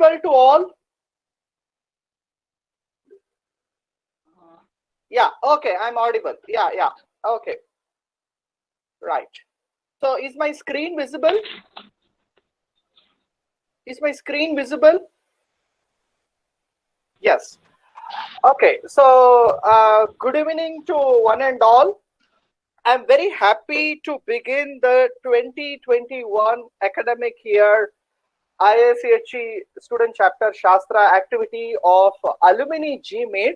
audible to all? Yeah, okay, I'm audible. Yeah, okay, right. So is my screen visible? Is my screen visible? Yes. Okay, so good evening to one and all. I'm very happy to begin the 2021 academic year ISHE Student Chapter Sastra activity of Alumni GMeet.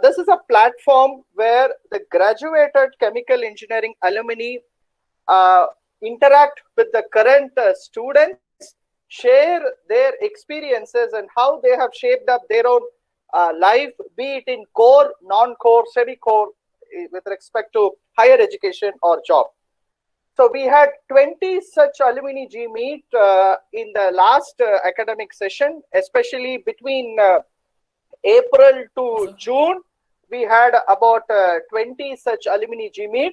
This is a platform where the graduated chemical engineering alumni interact with the current students, share their experiences and how they have shaped up their own life, be it in core, non-core, semi-core, with respect to higher education or job. So we had 20 such alumni GMeet in the last academic session, especially between April to June. We had about 20 such alumni GMeet.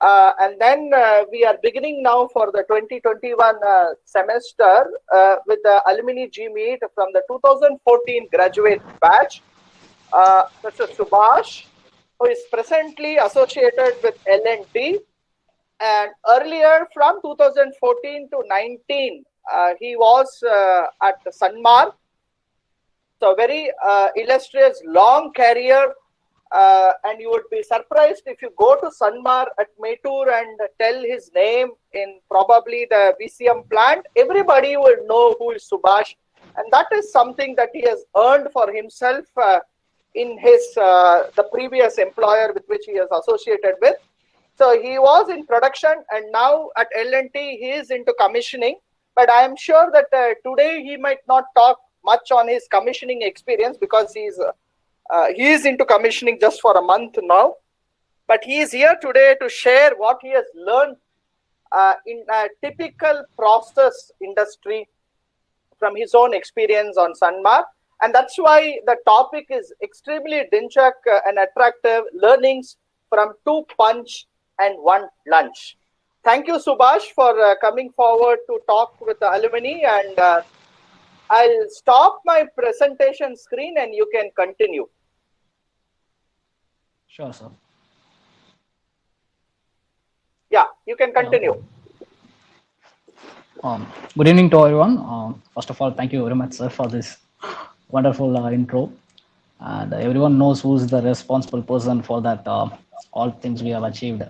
And then we are beginning now for the 2021 semester with the alumni GMeet from the 2014 graduate batch. Mr. Subash, who is presently associated with L&T, and earlier from 2014 to 19, he was at Sanmar. So very illustrious, long career. And you would be surprised if you go to Sanmar at Mettur and tell his name in probably the VCM plant, everybody will know who is Subash. And that is something that he has earned for himself in his the previous employer with which he is associated with. So he was in production, and now at L&T he is into commissioning. But I am sure that today he might not talk much on his commissioning experience because he is into commissioning just for a month now. But he is here today to share what he has learned in a typical process industry from his own experience on Sanmar. And that's why the topic is extremely dinchak and attractive, learnings from 2 punch and 1 lunch. Thank you, Subash, for coming forward to talk with the alumni. And I'll stop my presentation screen and you can continue. Sure, sir. Yeah, you can continue. Good evening to everyone. First of all, thank you very much, sir, for this wonderful intro. And everyone knows who's the responsible person for that, all things we have achieved.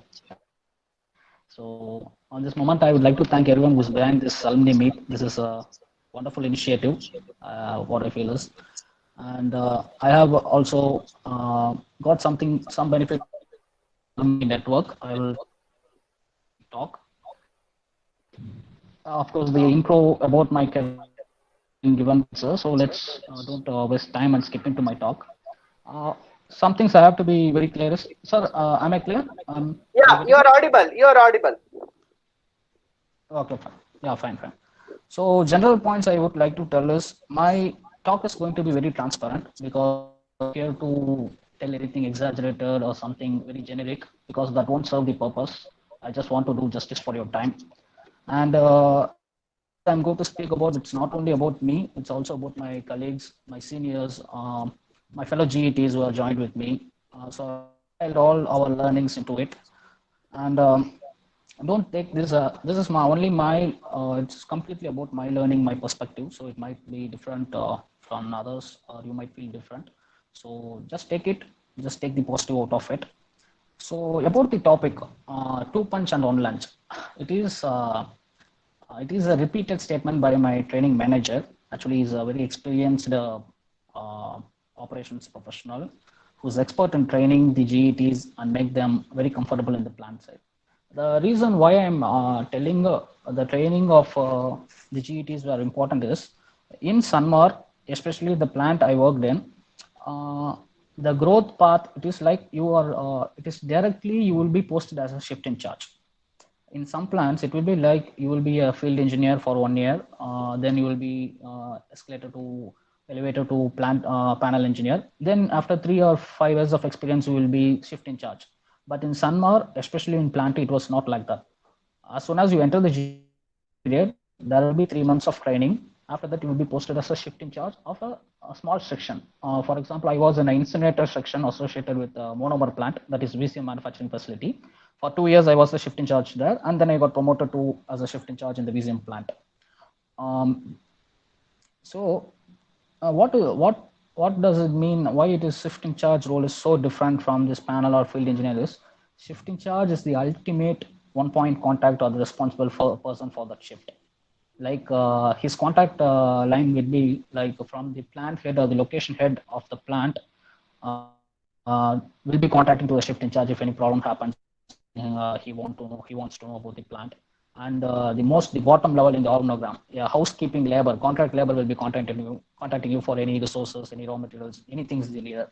So on this moment, I would like to thank everyone who's behind this alumni meet. This is a wonderful initiative, what I feel is. And I have also got some benefit from the network. I will talk. Of course, the intro about my career given, sir. So let's don't waste time and skip into my talk. Some things I have to be very clear. Sir, am I clear? Yeah, you are audible. You are audible. Okay, fine. Yeah, fine. So general points I would like to tell is my talk is going to be very transparent because I'm here to tell anything exaggerated or something very generic because that won't serve the purpose. I just want to do justice for your time. And I'm going to speak about, it's not only about me, it's also about my colleagues, my seniors, my fellow GETs who have joined with me. So I held all our learnings into it. And don't take this, this is it's completely about my learning, my perspective. So it might be different from others, or you might feel different. So just take it, just take the positive out of it. So about the topic, 2 punch and 1 lunch. It is a repeated statement by my training manager. Actually, he's a very experienced operations professional who's expert in training the GETs and make them very comfortable in the plant side. The reason why I'm telling the training of the GETs were important is in Sanmar, especially the plant I worked in, the growth path, it is like it is directly you will be posted as a shift in charge. In some plants, it will be like you will be a field engineer for 1 year, then you will be escalated to elevator to plant panel engineer. Then after 3 or 5 years of experience, you will be shift in charge. But in Sanmar, especially in plant, it was not like that. As soon as you enter the period, there will be 3 months of training, After that, you will be posted as a shift in charge of a small section. For example, I was in an incinerator section associated with a monomer plant, that is VCM manufacturing facility. For 2 years, I was the shift in charge there, and then I got promoted to as a shift in charge in the VCM plant. Um, so, what does it mean? Why it is shift in charge role is so different from this panel or field engineer is? Shift in charge is the ultimate one point contact or the responsible for person for that shift. Like his contact line will be like from the plant head or the location head of the plant will be contacting to the shift in charge if any problem happens or something he wants to know about the plant. And the bottom level in the organogram, yeah, housekeeping labor, contract labor will be contacting you for any resources, any raw materials, anything is needed.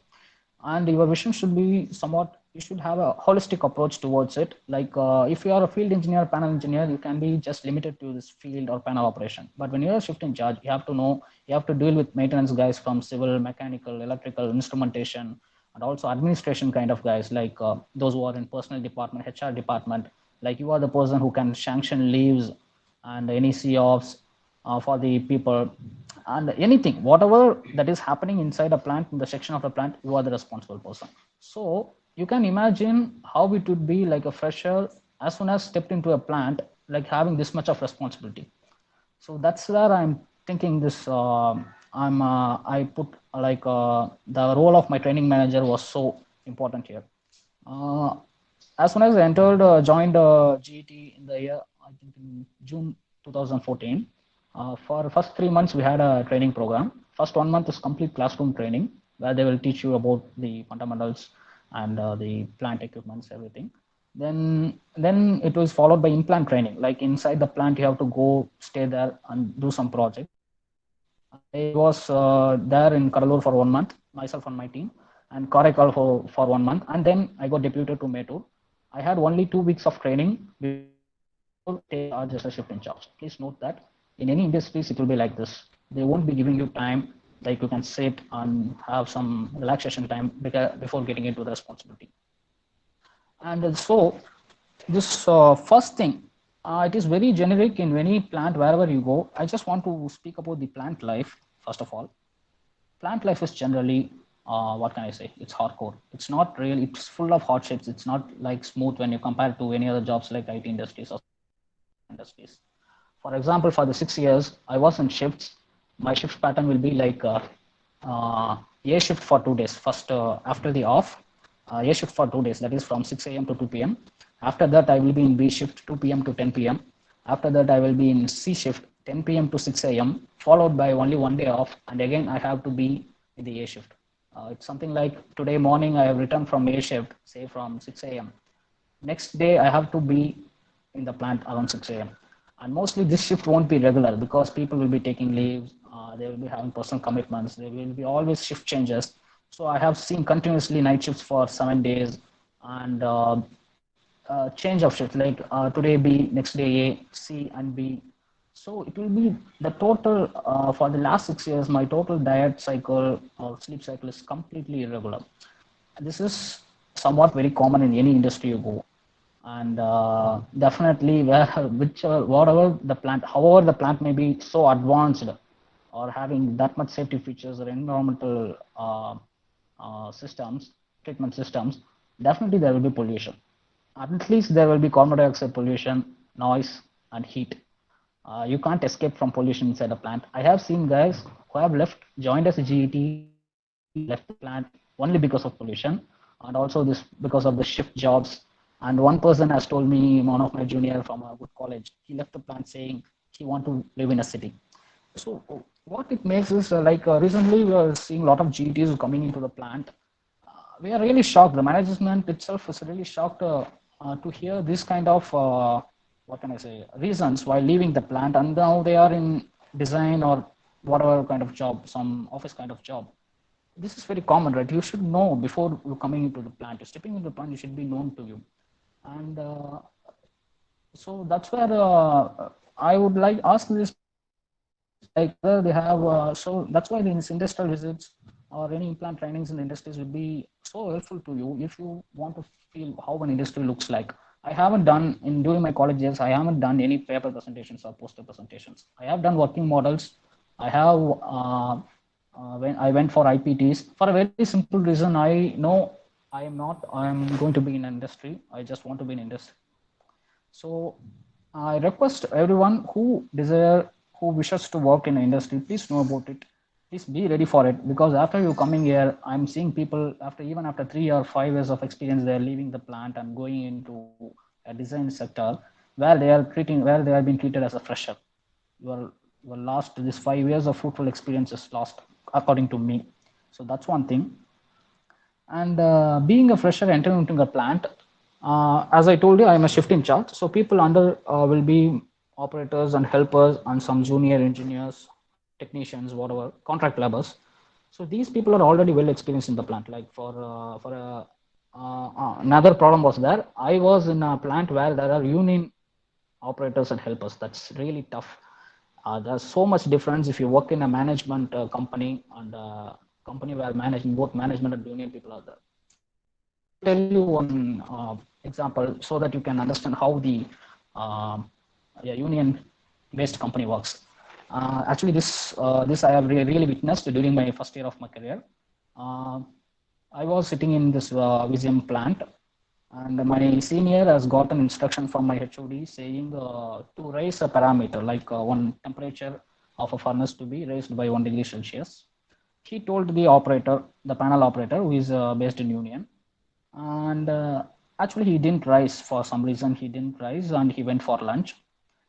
And your vision should be somewhat, you should have a holistic approach towards it. Like if you are a field engineer, panel engineer, you can be just limited to this field or panel operation. But when you're a shift in charge, you have to know, you have to deal with maintenance guys from civil, mechanical, electrical, instrumentation, and also administration kind of guys, like those who are in personnel department, HR department. Like you are the person who can sanction leaves and any COFs for the people, and anything, whatever that is happening inside a plant, in the section of the plant, you are the responsible person. So you can imagine how it would be like a fresher as soon as stepped into a plant, like having this much of responsibility. So that's where I'm thinking this. I put like the role of my training manager was so important here. Uh, as soon as I entered, joined GET in the year, I think in June 2014. For first 3 months, we had a training program. First 1 month is complete classroom training, where they will teach you about the fundamentals and the plant equipments, everything. Then it was followed by in-plant training. Like inside the plant, you have to go, stay there, and do some projects. I was there in Kadalur for 1 month, myself and my team, and Karaikal for 1 month, and then I got deputed to Mettur. I had only 2 weeks of training before taking charge as a shift in charge. Please note that in any industries it will be like this. They won't be giving you time like you can sit and have some relaxation time before getting into the responsibility. And so this first thing, it is very generic in any plant wherever you go. I just want to speak about the plant life first of all. Plant life is generally, what can I say? It's hardcore. It's not really. It's full of hardships. It's not like smooth when you compare to any other jobs like IT industries or industries. For example, for the 6 years I was in shifts, my shift pattern will be like A shift for 2 days. First, after the off, A shift for 2 days, that is from 6 a.m. to 2 p.m. After that, I will be in B shift 2 p.m. to 10 p.m. After that, I will be in C shift 10 p.m. to 6 a.m., followed by only 1 day off. And again, I have to be in the A shift. It's something like today morning, I have returned from A shift, say from 6 a.m. Next day, I have to be in the plant around 6 a.m. And mostly this shift won't be regular because people will be taking leaves, they will be having personal commitments, there will be always shift changes. So I have seen continuously night shifts for 7 days, and change of shifts like today B, next day A, C, and B. So it will be the total for the last 6 years. My total diet cycle or sleep cycle is completely irregular. This is somewhat very common in any industry you go, and definitely where which whatever the plant, however the plant may be so advanced or having that much safety features or environmental systems, treatment systems, definitely there will be pollution. At least there will be carbon dioxide pollution, noise, and heat. You can't escape from pollution inside a plant. I have seen guys who have left, joined as a GET, left the plant only because of pollution, and also this because of the shift jobs. And one person has told me, one of my junior from a good college, he left the plant saying he want to live in a city. So what it makes is like recently we are seeing a lot of GETs coming into the plant. We are really shocked. The management itself is really shocked to hear this kind of what can I say, reasons why leaving the plant, and now they are in design or whatever kind of job, some office kind of job. This is very common, right? You should know before you coming into the plant. You're stepping into the plant, you should be known to you. And so that's where I would like ask this like whether they have so that's why these industrial visits or any implant trainings in the industries will be so helpful to you if you want to feel how an industry looks like. I haven't done in during my college years, I haven't done any paper presentations or poster presentations. I have done working models I have when I went for IPTs for a very simple reason. I know I'm going to be in industry. I just want to be in industry. So I request everyone who wishes to work in the industry, please know about it. Please be ready for it, because after you coming here, I'm seeing people after 3 or 5 years of experience, they're leaving the plant and going into a design sector where they are being treated as a fresher. Your your last this 5 years of fruitful experience is lost, according to me. So that's one thing. And being a fresher entering into the plant, as I told you, I'm a shift in charge. So people under will be operators and helpers and some junior engineers, technicians, whatever, contract laborers. So these people are already well experienced in the plant. Like another problem was there. I was in a plant where there are union operators and helpers. That's really tough. There's so much difference if you work in a management company and company where managing both management and union people are there. I will tell you one example so that you can understand how the uh, union-based company works. Actually, this I have really witnessed during my first year of my career. Uh, I was sitting in this Visium plant, and my senior has got an instruction from my HOD saying to raise a parameter like one temperature of a furnace to be raised by 1 degree Celsius. He told the operator, the panel operator, who is based in Union, and actually he didn't rise for some reason. He didn't rise, and he went for lunch.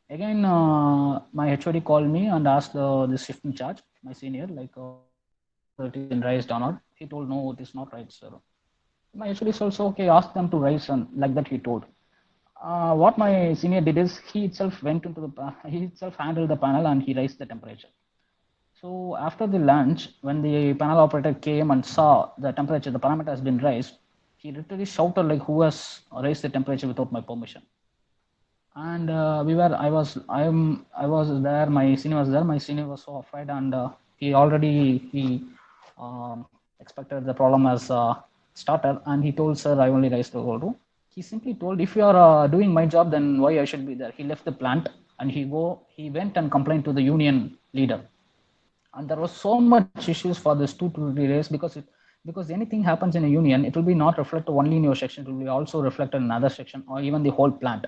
Again, my HOD called me and asked the shift in charge, my senior, like whether it is been raised or not. He told, no, it is not right, sir. My HOD is also okay. Ask them to rise, and like that he told. What my senior did is he itself went into he itself handled the panel and he raised the temperature. So after the lunch, when the panel operator came and saw the temperature, the parameter has been raised, he literally shouted like, "Who has raised the temperature without my permission?" And I was there. My senior was there. My senior was so afraid, and he expected the problem as started, and he told, "Sir, I only raised the whole room." He simply told, "If you are doing my job, then why I should be there?" He left the plant and he went and complained to the union leader. And there was so much issues for this two to raise, because anything happens in a union, it will be not reflected only in your section, it will be also reflected in another section or even the whole plant.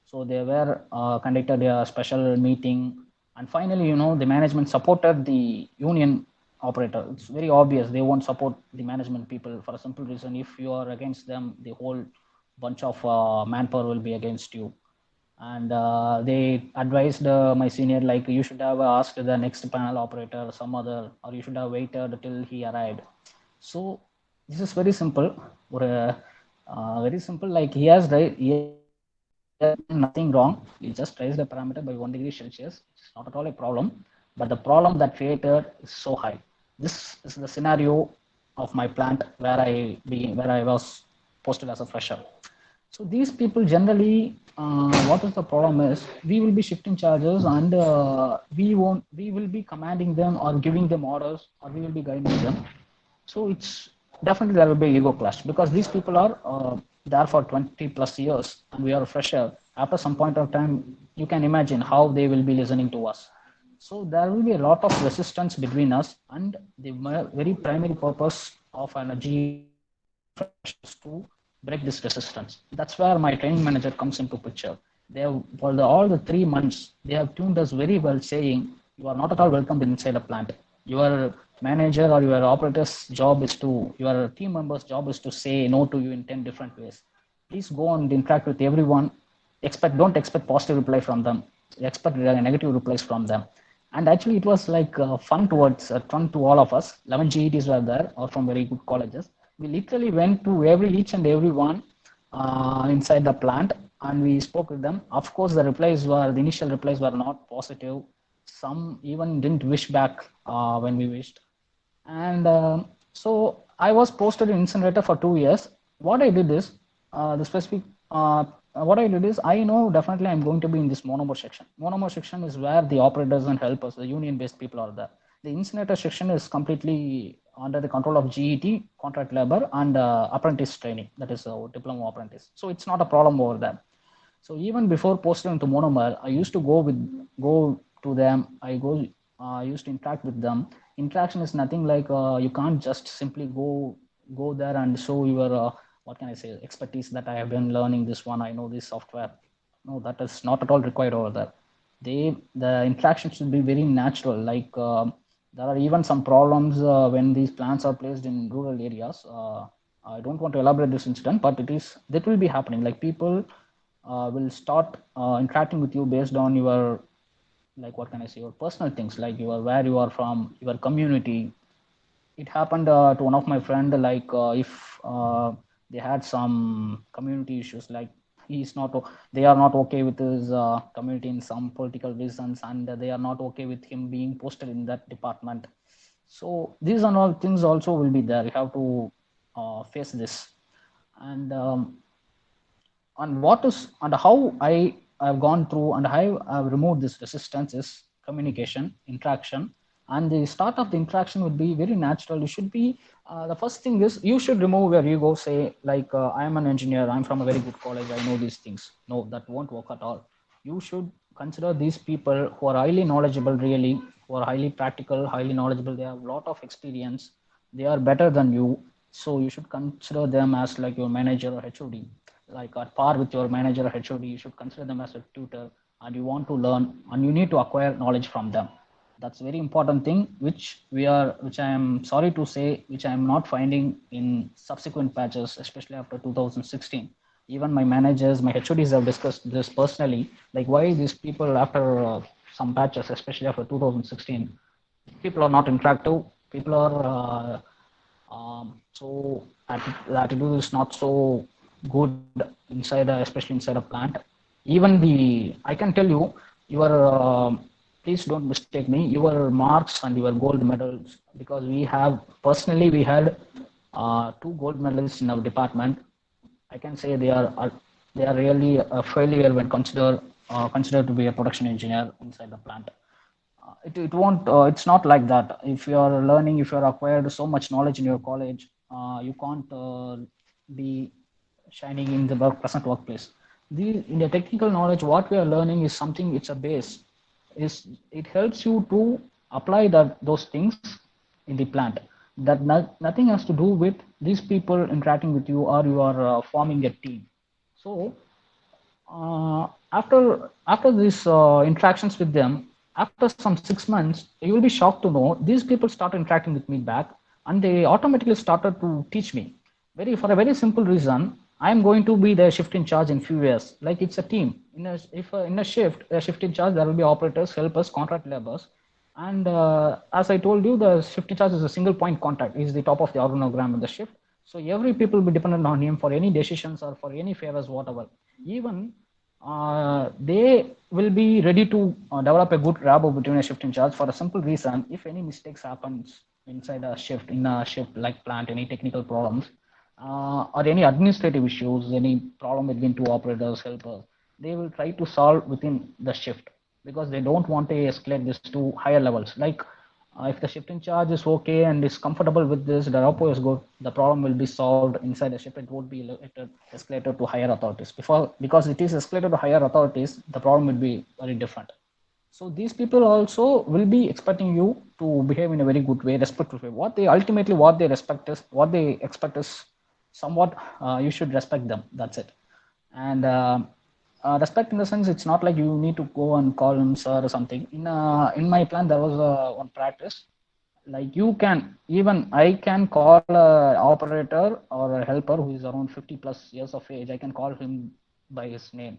So they were conducted a special meeting, and finally, the management supported the union operator. It's very obvious they won't support the management people for a simple reason: if you are against them, the whole bunch of manpower will be against you. And they advised my senior, like, you should have asked the next panel operator some other, or you should have waited till he arrived. So this is very simple, or very simple, like he has done nothing wrong. He just raised the parameter by 1 degree Celsius. It's not at all a problem, but the problem that created is so high. This is the scenario of my plant where I was posted as a fresher. So these people generally, what is the problem is, we will be shifting charges, and we will be commanding them or giving them orders, or we will be guiding them. So it's definitely there will be ego clash, because these people are there for 20 plus years and we are fresher. After some point of time, you can imagine how they will be listening to us. So there will be a lot of resistance between us, and the very primary purpose of an GET or a fresher is to break this resistance. That's where my training manager comes into picture. They have, for all the 3 months, they have tuned us very well, saying, "You are not at all welcome inside a plant. Your manager or your operator's job is to, your team member's job is to say no to you in 10 different ways. Please go and interact with everyone. Don't expect positive reply from them. Expect negative replies from them." And actually, it was like fun to all of us. 11 GETs were there, or from very good colleges. We literally went to each and every one inside the plant, and we spoke with them. Of course, the initial replies were not positive. Some even didn't wish back when we wished. And so I was posted in incinerator for 2 years. What I did is, the specific what I did is, I know definitely I'm going to be in this monomer section. Monomer section is where the operators and helpers, the union based people, are there. The incinerator section is completely under the control of GET, contract labor, and apprentice training, that is diploma apprentice. So it's not a problem over there. So even before posting into monomer, I used to go to them. used to interact with them. Interaction is nothing like you can't just simply go there and show your what can I say expertise that I have been learning this one. I know this software. No, that is not at all required over there. The interaction should be very natural. Like there are even some problems when these plants are placed in rural areas. I don't want to elaborate this incident, but that will be happening. Like people will start interacting with you based on your like what can I say your personal things like your where you are from, your community. It happened to one of my friend like if they had some community issues like he's not they are not okay with his community in some political reasons and they are not okay with him being posted in that department. So these and all things also will be there. You have to face this. And and what is and how I have gone through and how I've removed this resistance is communication, interaction, and the start of the interaction would be very natural. You should be the first thing is you should remove your ego. Say like I am an engineer, I'm from a very good college, I know these things. No, that won't work at all. You should consider these people who are highly knowledgeable, really, who are highly practical, highly knowledgeable. They have a lot of experience. They are better than you. So you should consider them as like your manager or HOD, like at par with your manager or HOD. You should consider them as a tutor, and you want to learn and you need to acquire knowledge from them. That's a very important thing, which I am sorry to say, which I am not finding in subsequent patches, especially after 2016. Even my managers, my HODs have discussed this personally, like why these people after some patches, especially after 2016, people are not interactive. People are so the attitude is not so good inside, especially inside a plant. Even I can tell you, your please don't mistake me. Your marks and your gold medals, because we have personally we had two gold medals in our department. I can say they are really a failure when considered to be a production engineer inside the plant. It won't it's not like that. If you are learning, if you are acquired so much knowledge in your college, you can't be shining in the present workplace. In the technical knowledge what we are learning is something, it's a base. Is it helps you to apply those things in the plant. That nothing has to do with these people interacting with you or you are forming a team. So after these interactions with them, after some 6 months, you will be shocked to know these people started interacting with me back, and they automatically started to teach me. Very for a very simple reason, I am going to be the shift in charge in few years. Like it's a team. In a shift in charge, there will be operators, helpers, contract laborers, and as I told you, the shift in charge is a single point contact. Is the top of the organogram of the shift. So every people will be dependent on him for any decisions or for any favors, whatever. Even they will be ready to develop a good rapport between a shift in charge for a simple reason. If any mistakes happens inside a shift, in a shift like plant, any technical problems or any administrative issues, any problem between two operators, helpers, they will try to solve within the shift, because they don't want to escalate this to higher levels. Like if the shift in charge is okay and is comfortable with this, the rapport is good, the problem will be solved inside the shift. It won't be escalated to higher authorities. Because it is escalated to higher authorities, the problem will be very different. So these people also will be expecting you to behave in a very good way, respectful way. What they respect is what they expect is somewhat you should respect them. That's it. And respect in the sense, it's not like you need to go and call him sir or something. In my plan, there was one practice. Like you can, even I can call a operator or a helper who is around 50 plus years of age. I can call him by his name,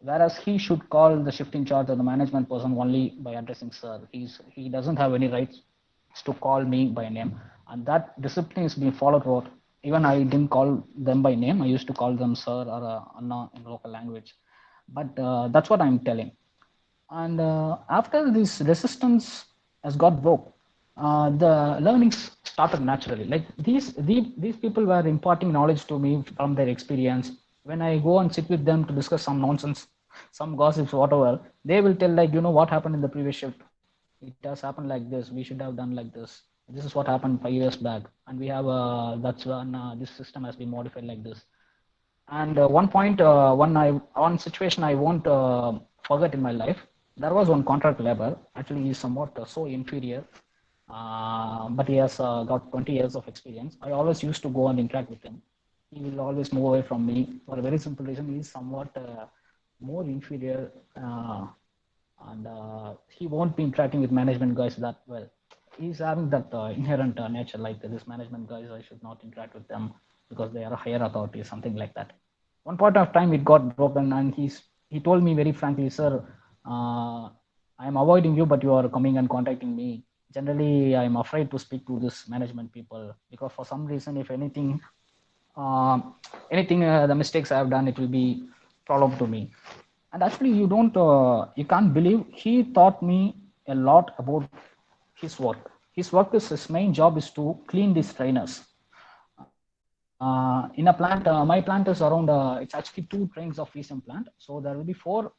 whereas he should call the shift in charge or the management person only by addressing sir. He doesn't have any rights to call me by name, and that discipline is being followed throughout. Even I didn't call them by name. I used to call them sir or Anna in local language. But that's what I'm telling. And after this resistance has got broke, the learnings started naturally. Like these people were imparting knowledge to me from their experience. When I go and sit with them to discuss some nonsense, some gossips, whatever, they will tell like, what happened in the previous shift. It has happened like this. We should have done like this. This is what happened 5 years back, and we have that's when this system has been modified like this. And one situation I won't forget in my life. There was one contract labor. Actually, he's somewhat so inferior, but he has got 20 years of experience. I always used to go and interact with him. He will always move away from me for a very simple reason. He's somewhat more inferior, and he won't be interacting with management guys that well. He's having that inherent nature, like this management guys, I should not interact with them because they are a higher authority, something like that. One point of time it got broken, and he told me very frankly, sir, uh, I'm avoiding you, but you are coming and contacting me. Generally, I'm afraid to speak to this management people because for some reason, if uh, anything the mistakes I have done, it will be problem to me. And actually, you can't believe he taught me a lot about his work. His main job is to clean these trainers. In a plant, my plant is around, it's actually two trains of PCM plant. So there will be four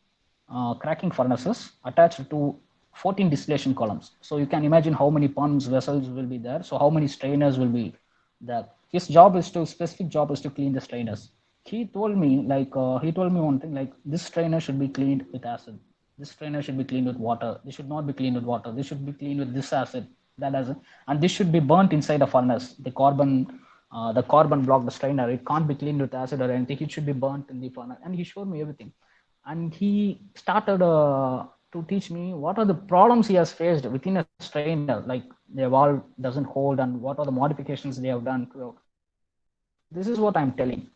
cracking furnaces attached to 14 distillation columns. So you can imagine how many pumps, vessels will be there. So how many strainers will be there. His specific job is to clean the strainers. He told me one thing like this strainer should be cleaned with acid. This strainer should be cleaned with water. This should not be cleaned with water. This should be cleaned with this acid, that acid, and this should be burnt inside a furnace. The carbon block the strainer. It can't be cleaned with acid or anything. It should be burnt in the furnace. And he showed me everything. And he started to teach me what are the problems he has faced within a strainer, like the valve doesn't hold, and what are the modifications they have done. This is what I'm telling.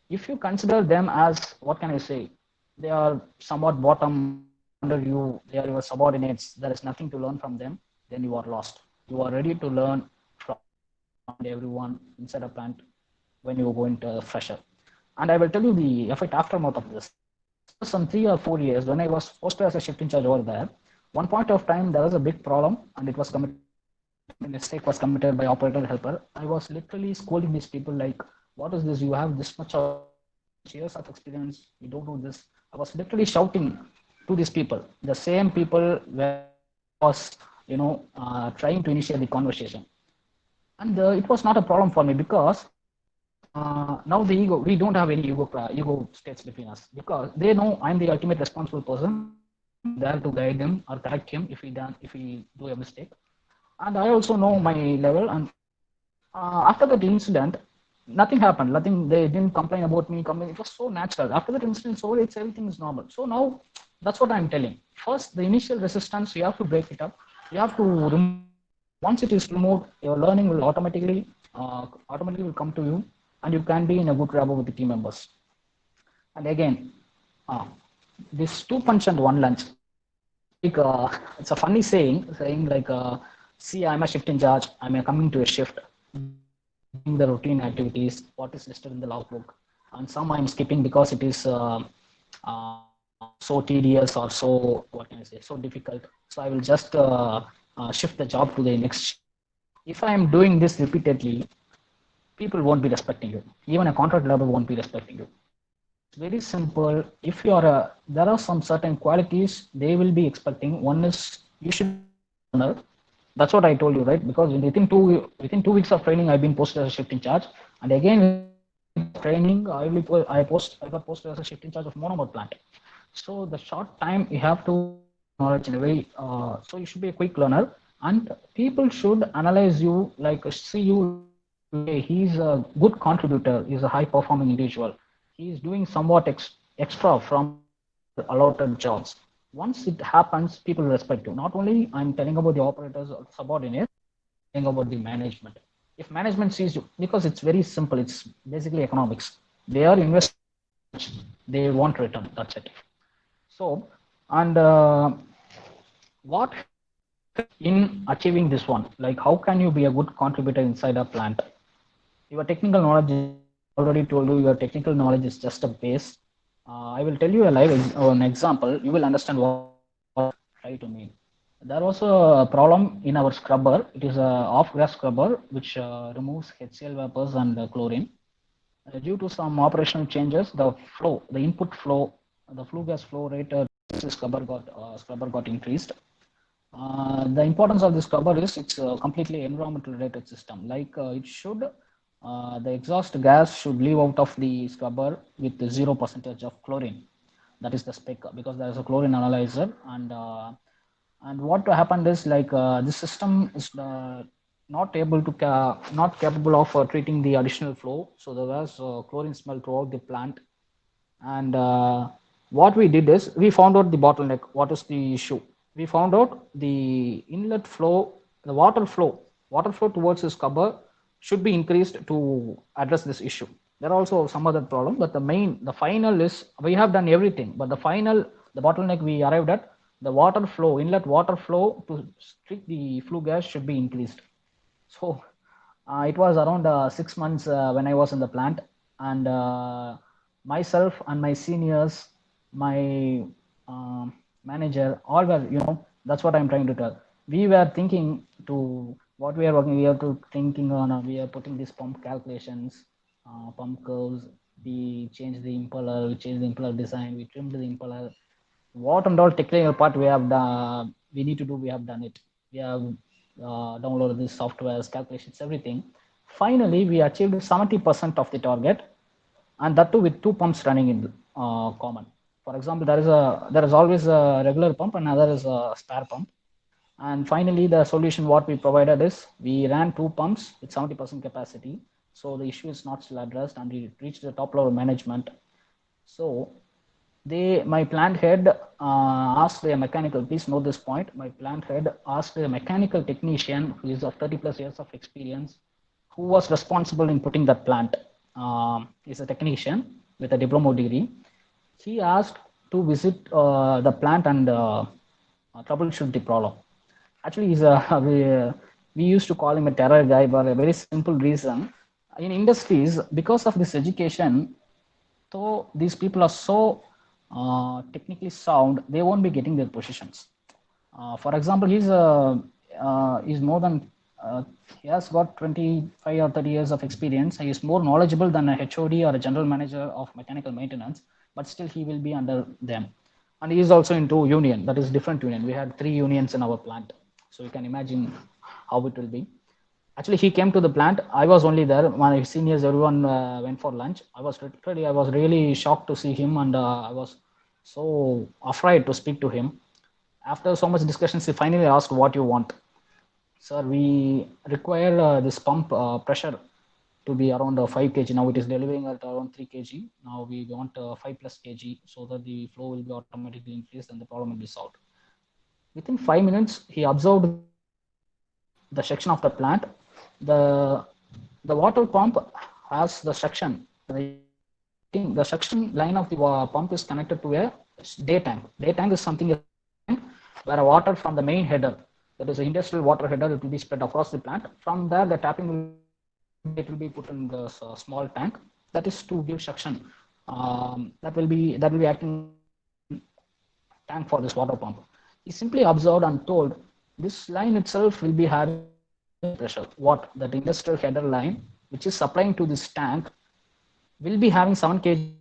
If you consider them as, what can I say, they are somewhat bottom, they are under you, they are your subordinates, there is nothing to learn from them, then you are lost. You are ready to learn from anyone and everyone inside a plant when you go into fresher. And I will tell you the effect aftermath of this. After some 3 or 4 years, when I was posted as a shift in charge over there, one point of time there was a big problem and it was committed. Mistake was committed by operator helper. I was literally scolding these people like, "What is this? You have this much of years of experience. You don't know this." I was literally shouting to these people, the same people where I was, trying to initiate the conversation. And it was not a problem for me because now we don't have any ego states between us because they know I'm the ultimate responsible person. I'm there to guide him or correct him if he do a mistake. And I also know my level. And after that incident, nothing happened. Nothing. They didn't complain about me. It was so natural. After that incident, so it's everything is normal. So now that's what I'm telling. First, the initial resistance you have to break it up. You have to remove it. Once it is removed, your learning will automatically will come to you, and you can be in a good rapport with the team members. And again, uh, this two punch and one lunch. Like it's a funny saying like, see, I'm a shift in charge. I'm coming to a shift, doing the routine activities, what is listed in the logbook, and some I'm skipping because it is so tedious or so, what can I say, so difficult. So I will just shift the job to the next. If I am doing this repeatedly, people won't be respecting you. Even a contract labor won't be respecting you. It's very simple. If you are there are some certain qualities they will be expecting. One is you should be a quick learner. That's what I told you, right? Because within 2 weeks of training, I've been posted as a shift in charge, and again within 2 weeks of training, I got posted as a shift in charge of monomer plant. So the short time you have to knowledge in a way. So you should be a quick learner, and people should analyze you like see you like, okay, he's a good contributor. He's a high performing individual. He is doing somewhat extra from their allotted jobs. Once it happens, people respect you. Not only I'm telling about the operators or subordinates, telling about the management. If management sees you, because it's very simple, it's basically economics. They are investing, they want return. That's it. So, and what in achieving this one? Like, how can you be a good contributor inside a plant? Your technical knowledge, I already told you, your technical knowledge is just a base. I will tell you an example. You will understand what I try to mean. There was a problem in our scrubber. It is a off-gas scrubber which removes HCl vapors and chlorine. Due to some operational changes, the input flow, the flue gas flow rate, scrubber got increased. The importance of this scrubber is it's a completely environmental related system. Like it should, the exhaust gas should leave out of the scrubber with 0% of chlorine. that is the spec, because there is a chlorine analyzer. And what happened is, like, this system is not able to not capable of treating the additional flow, so there was chlorine smell throughout the plant. And what we did is, we found out the bottleneck. What is the issue? We found out the inlet flow, the water flow towards this scrubber should be increased to address this issue. There are also some other problem, but the final is, we have done everything, but the bottleneck we arrived at, the water flow, inlet water flow to treat the flue gas should be increased. So it was around 6 months when I was in the plant, and myself and my seniors, my manager, all were, that's what I'm trying to tell. We were thinking to what we are working. We are to thinking on. We are putting these pump calculations, pump curves. We changed the impeller. We changed the impeller design. We trimmed the impeller. What and all technical part we have done, we need to do, we have done it. We have downloaded the softwares, calculations, everything. Finally, we achieved 70% of the target, and that too with two pumps running in common. For example, there is always a regular pump and another is a spare pump. And finally, the solution what we provided is, we ran two pumps with 70% capacity, so the issue is not still addressed, and we reached the top level management. So my plant head asked a mechanical, please note this point, my plant head asked a mechanical technician who is of 30 plus years of experience, who was responsible in putting that plant. He's a technician with a diploma degree. He asked to visit the plant and troubleshoot the problem. Actually, we used to call him a terror guy for a very simple reason. In industries, because of this education, though these people are so technically sound, they won't be getting their positions. For example, he's more than he has got 25 or 30 years of experience. He is more knowledgeable than a HOD or a general manager of mechanical maintenance, but still he will be under them. And he is also into union, that is different union. We had 3 unions in our plant, so you can imagine how it will be. Actually, he came to the plant. I was only there. My seniors, everyone went for lunch. I was really shocked to see him, and I was so afraid to speak to him. After so much discussions, he finally asked, what you want? Sir, we require this pump pressure to be around 5 kg. Now it is delivering at around 3 kg. Now we want 5 plus kg, so that the flow will be automatically increased and the problem will be solved. Within 5 minutes, he observed the section of the plant. The water pump has the section. The suction line of the pump is connected to a day tank. Day tank is something where water from the main header, that is an industrial water header, it will be spread across the plant. From there, the tapping will be put in the small tank. That is to give suction. That will be acting tank for this water pump. He simply observed and told, this line itself will be having pressure. What? That industrial header line, which is supplying to this tank, will be having 7 kg,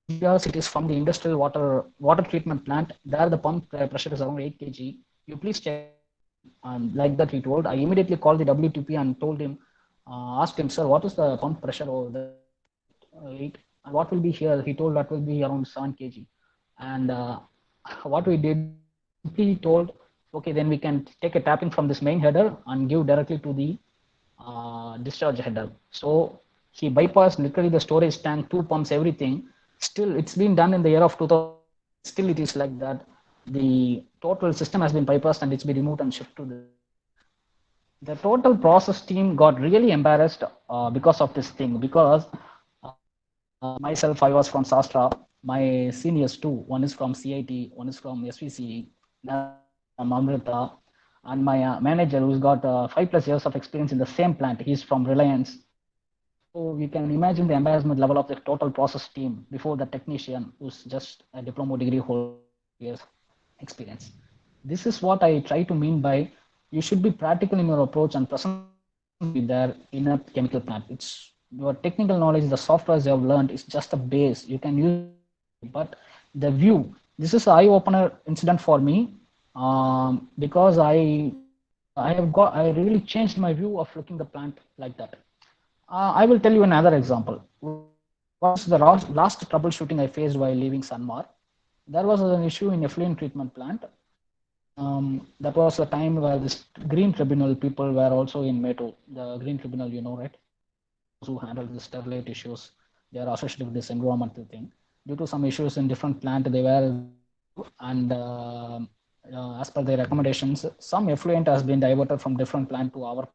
because it is from the industrial water treatment plant. There the pump pressure is around 8 kg. You please check. And like that he told. I immediately called the WTP and told him, asked him, sir, what is the pump pressure over the 8? And what will be here? He told that will be around 7 kg. And what we did, he told, okay, then we can take a tapping from this main header and give directly to the discharge header. So he bypassed literally the storage tank, 2 pumps, everything. Still, it's been done in the year of 2000. Still, it is like that. The total system has been bypassed and it's been removed and shipped to the total process team got really embarrassed because of this thing. Because myself, I was from Sastra. My seniors too. One is from CIT, one is from SVC, from Amrita, and my manager, who's got 5 plus years of experience in the same plant. He's from Reliance. So you can imagine the embarrassment level of the total process team before the technician, who's just a diploma degree holder, years experience. This is what I try to mean by, you should be practical in your approach and present be there in a chemical plant. It's your technical knowledge, the softwares you have learned is just a base. You can use, but the view. This is an eye-opener incident for me, because I really changed my view of looking the plant like that. I will tell you another example. What's the last troubleshooting I faced while leaving Sanmar? there was an issue in effluent treatment plant. That was the time where this Green Tribunal people were also in Meto. The Green Tribunal, you know, right? Those who handle the sterilite issues, they are associated with this environmental thing. Due to some issues in different plant, they were and as per their recommendations, some effluent has been diverted from different plant to our.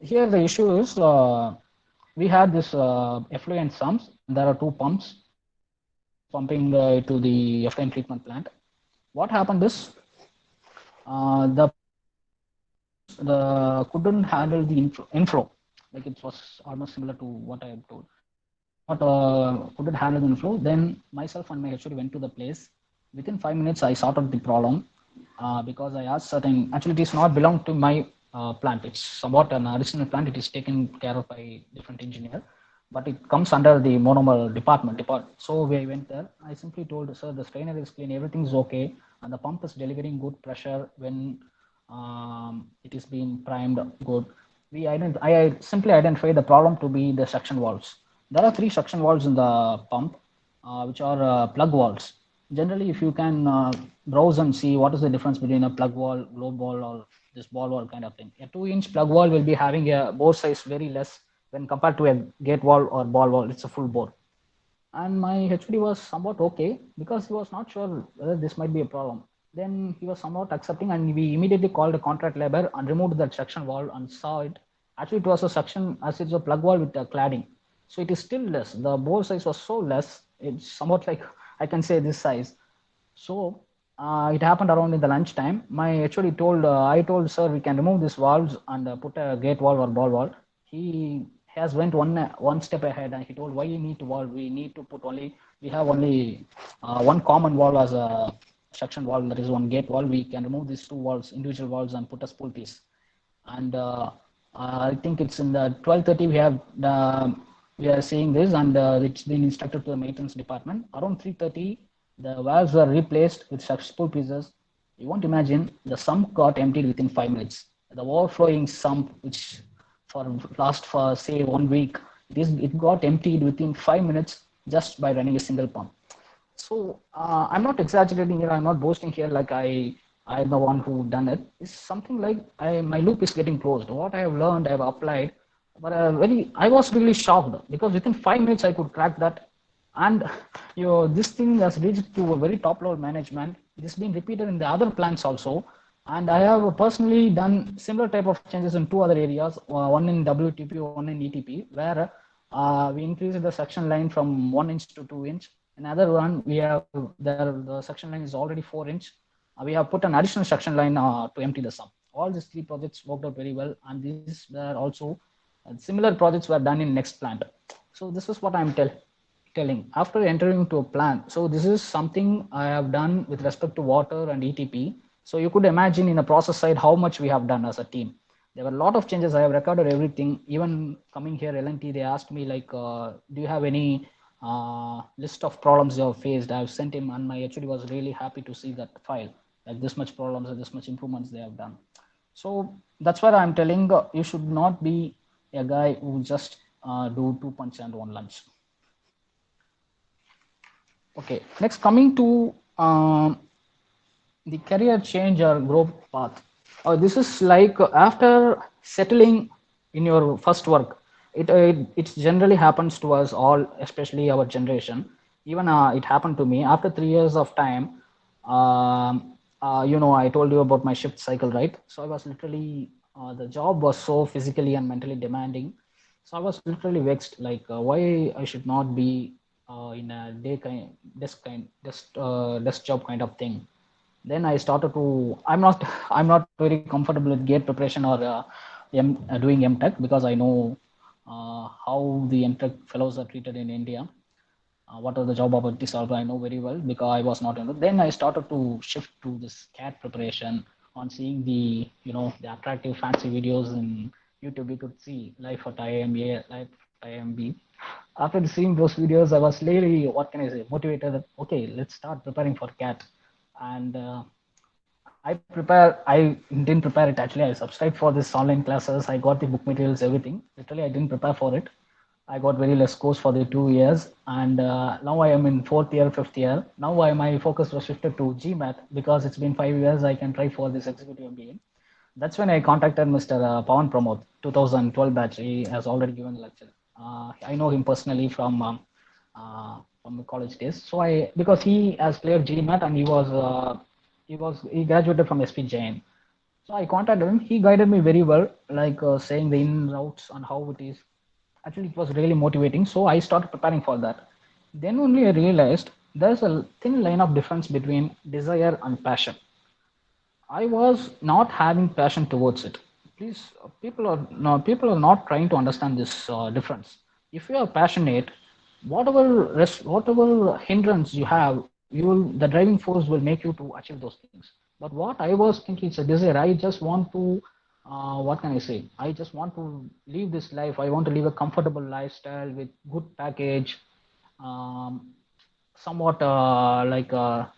Here the issue is we had this effluent sumps. There are two pumps pumping to the effluent treatment plant. What happened is the couldn't handle the inflow. Like it was almost similar to what I have told. Not couldn't handle the inflow. Then myself and my HOD went to the place. Within 5 minutes, I sorted the problem because I asked certain. Actually, it is not belong to my plant. It's somewhat an additional plant. It is taken care of by different engineer, but it comes under the monomer department. So we went there. I simply told sir, the strainer is clean, everything is okay, and the pump is delivering good pressure when it is being primed good. I simply identify the problem to be the suction valves. There are three suction valves in the pump, which are plug valves. Generally, if you can browse and see what is the difference between a plug valve, globe valve, or this ball valve kind of thing. A 2-inch plug valve will be having a bore size very less when compared to a gate valve or ball valve. It's a full bore. And my HOD was somewhat okay because he was not sure whether this might be a problem. Then he was somewhat accepting, and we immediately called a contract labor and removed that suction valve and saw it. Actually, it was a suction as it's a plug valve with a cladding. So it is still less. The bore size was so less. It's somewhat like I can say this size. So it happened around in the lunch time. My HOD told, I told sir, we can remove these valves and put a gate valve or ball valve. He has went one step ahead and he told, why you need to valve? We need to put only, we have only one common valve as a suction valve. That is one gate valve. We can remove these two valves, individual valves, and put a spool piece. And I think it's in the 12:30 we are seeing this, and it's been instructed to the maintenance department. Around 3:30, the valves were replaced with successful pieces. You won't imagine the sump got emptied within 5 minutes. The overflowing sump, which for say 1 week, it got emptied within 5 minutes just by running a single pump. So I'm not exaggerating here. I'm not boasting here like I'm the one who done it. It's something like my loop is getting closed. What I have learned, I have applied. But I was really shocked because within 5 minutes I could crack that, and this thing has reached to a very top level management. It is being repeated in the other plants also, and I have personally done similar type of changes in two other areas. One in WTP, one in ETP, where we increased the suction line from 1 inch to 2 inch. Another one, we have there the suction line is already 4 inch. We have put an additional suction line to empty the sump. All these three projects worked out very well, and these were also similar projects were done in next plant. So this is what I'm telling. After entering into a plant, so this is something I have done with respect to water and ETP. So you could imagine in a process side how much we have done as a team. There were a lot of changes. I have recorded everything. Even coming here, L&T, they asked me like, do you have any list of problems you have faced? I've sent him, and my HOD was really happy to see that file. Like this much problems and this much improvements they have done. So that's why I'm telling you should not be a guy who just do 2 punch and one lunch. Okay, next coming to the career change or growth path. This is like after settling in your first work, it generally happens to us all, especially our generation. Even it happened to me after 3 years of time. I told you about my shift cycle, right? So I was literally the job was so physically and mentally demanding. So I was literally vexed, like why I should not be in a desk job kind of thing. Then I started to. I'm not very comfortable with gate preparation or doing MTech because I know how the MTech fellows are treated in India. What are the job opportunities are, I know very well because I was not in it. Then I started to shift to this CAT preparation on seeing the attractive fancy videos in YouTube. You could see life at IMA, life at IMB. After seeing those videos, I was really, what can I say, motivated. Okay, let's start preparing for CAT. And I didn't prepare it actually. I subscribed for this online classes. I got the book materials, everything. Literally, I didn't prepare for it. I got very less scores for the 2 years, and now I am in fourth year, fifth year. Now my focus was shifted to GMAT because it's been 5 years. I can try for this executive MBA. That's when I contacted Mr. Pawan Pramod, 2012 batch. He has already given a lecture. I know him personally from the college days. So I because he has cleared GMAT and he graduated from SP Jain. So I contacted him. He guided me very well, like saying the ins and outs and how it is. Actually, it was really motivating. So I started preparing for that. Then only I realized there's a thin line of difference between desire and passion. I was not having passion towards it. Please, people are not trying to understand this difference. If you are passionate, whatever hindrance you have, the driving force will make you to achieve those things. But what I was thinking, it's a desire. I just want to, what can I say? I just want to live this life. I want to live a comfortable lifestyle with good package, um, somewhat like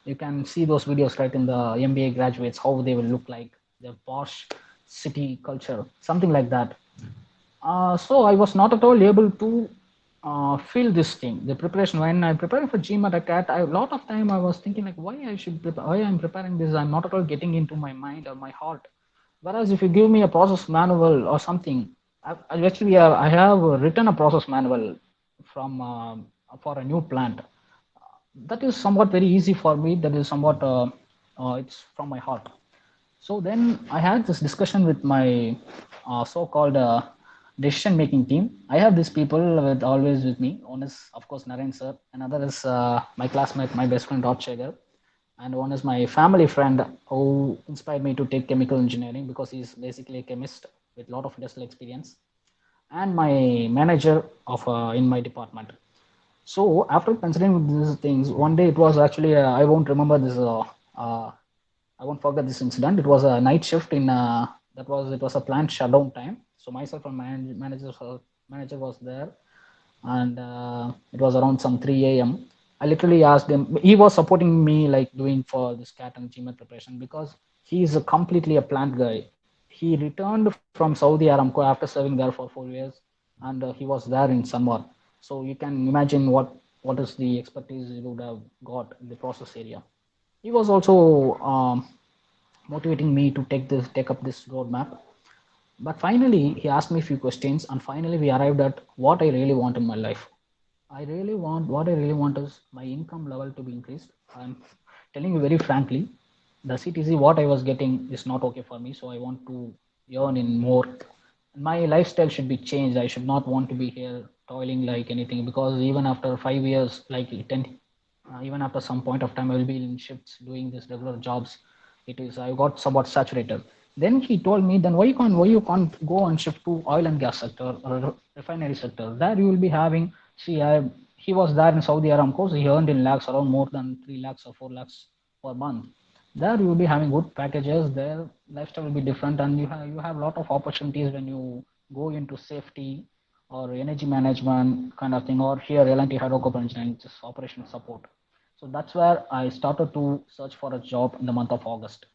you can see those videos right in the MBA graduates how they will look like the posh city culture, something like that. So I was not at all able to feel this thing. The preparation when I preparing for GMAT at CAT, a lot of time I was thinking like why I should prepare, why I'm preparing this. I'm not at all getting into my mind or my heart. Whereas if you give me a process manual or something, I have written a process manual from for a new plant. That is somewhat very easy for me. That is somewhat it's from my heart. So then I had this discussion with my so-called decision making team. I have these people with always with me. One is of course Naren sir, another is my classmate, my best friend Rod Shagar, and one is my family friend who inspired me to take chemical engineering because he's basically a chemist with a lot of industrial experience, and my manager of in my department. So after considering these things, one day it was actually I won't remember this. Uh, I won't forget this incident. It was a night shift in it was a plant shutdown time. So myself and my manager was there, and it was around some 3 a.m. I literally asked him. He was supporting me like doing for this cat and GMAT preparation because he is a completely a plant guy. He returned from Saudi Aramco after serving there for 4 years, and he was there in Sanwar. So you can imagine what is the expertise he would have got in the process area. He was also motivating me to take up this roadmap. But finally, he asked me a few questions, and finally, we arrived at what I really want in my life. What I really want is my income level to be increased. I'm telling you very frankly, the CTC what I was getting is not okay for me. So I want to earn in more. My lifestyle should be changed. I should not want to be here toiling like anything because even after 5 years, like 10, even after some point of time, I will be in shifts doing these regular jobs. It is I got somewhat saturated. Then he told me, then why you can't go and shift to oil and gas sector or refinery sector? There you will be having. See, he was there in Saudi Aramco. So he earned in lakhs around more than 3 lakhs or 4 lakhs per month. There you will be having good packages. Their lifestyle will be different, and you have a lot of opportunities when you go into safety or energy management kind of thing, or here L&T hydrocarbon engineering, just operational support. So that's where I started to search for a job in the month of August.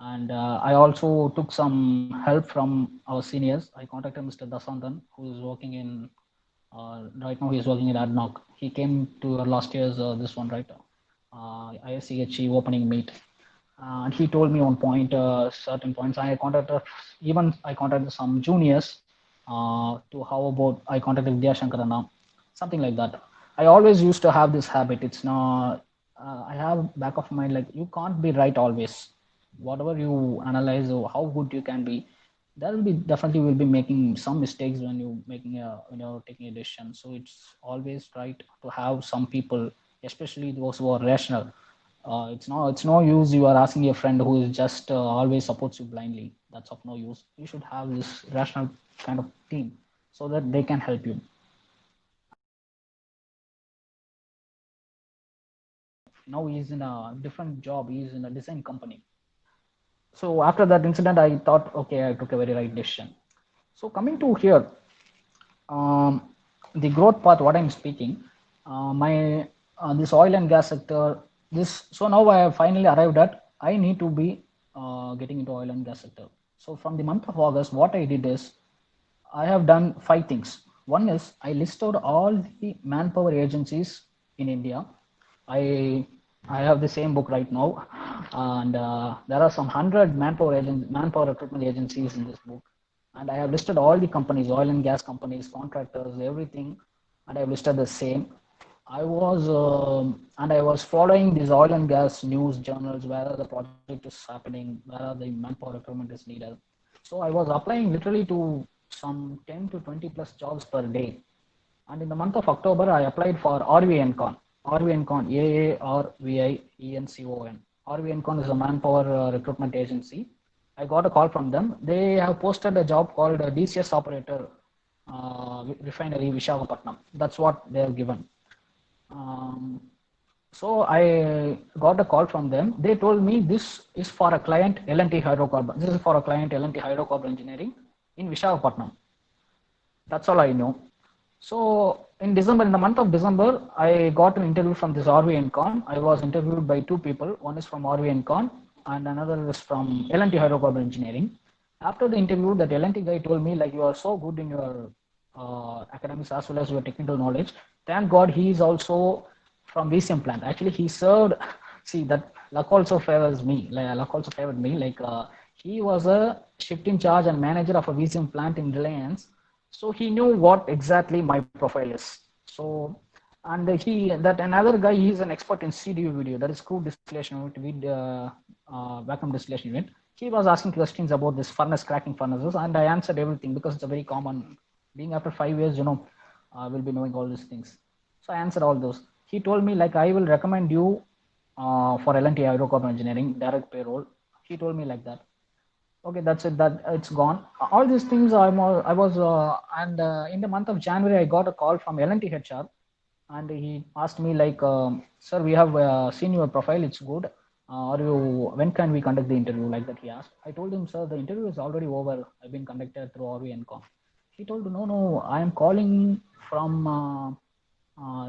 And I also took some help from our seniors. I contacted Mr. Dasandan, who is working in right now. He is working in ADNOC. He came to last year's this one, right? ISCHE opening meet, and he told me on point certain points. I contacted some juniors to how about I contacted Vidya Shankarana, something like that. I always used to have this habit. It's not I have back of mind like you can't be right always. Whatever you analyze or how good you can be, there will be definitely will be making some mistakes when you making a taking a decision. So it's always right to have some people, especially those who are rational. It's no use you are asking a friend who is just always supports you blindly. That's of no use. You should have this rational kind of team so that they can help you. Now he's in a different job. He's in a design company. So after that incident, I thought, okay, I took a very right decision. So coming to here, um, the growth path, what I'm speaking, my this oil and gas sector. This so now I have finally arrived at I need to be getting into oil and gas sector. So from the month of August, what I did is I have done five things. One is I listed all the manpower agencies in India. I I have the same book right now, and there are some hundred manpower recruitment agencies in this book, and I have listed all the companies, oil and gas companies, contractors, everything, and I have listed the same. And I was following these oil and gas news journals, where the project is happening, where the manpower recruitment is needed. So I was applying literally to some 10 to 20 plus jobs per day. And in the month of October, I applied for RVNCon. RVNCon, AARVIENCON. RVNCon is a manpower recruitment agency. I got a call from them. They have posted a job called DCS operator, refinery Vishakhapatnam. That's what they have given. Um, so I got a call from them. They told me this is for a client L&T Hydrocarbon. This is for a client L&T Hydrocarbon Engineering in Vishakhapatnam. That's all I know. So in December, in the month of December, I got an interview from this RVNCon. I was interviewed by two people. One is from RVNCon and another is from L&T Hydrocarbon Engineering. After the interview, that L&T guy told me, like, you are so good in your academics as well as your technical knowledge. Thank God he is also from VCM plant. Actually, he served. See, that luck also favors me. Like, luck also favored me. Like, he was a shift in charge and manager of a VCM plant in Reliance, so he knew what exactly my profile is. So, and that another guy, he's an expert in CDU video, that is crude distillation unit with vacuum distillation unit. He was asking questions about this furnace, cracking furnaces, and I answered everything because it's a very common. Being after 5 years, we'll be knowing all these things. So I answered all those. He told me, like, I will recommend you for L&T Hydrocarbon Engineering direct payroll. He told me like that. Okay, that's it. That it's gone. All these things I was, and in the month of January, I got a call from L&T HR, and he asked me, like, sir, we have seen your profile. It's good. Are you? When can we conduct the interview? Like that, he asked. I told him, sir, the interview is already over. I've been conducted through RVNCom. He told, no, no, I am calling from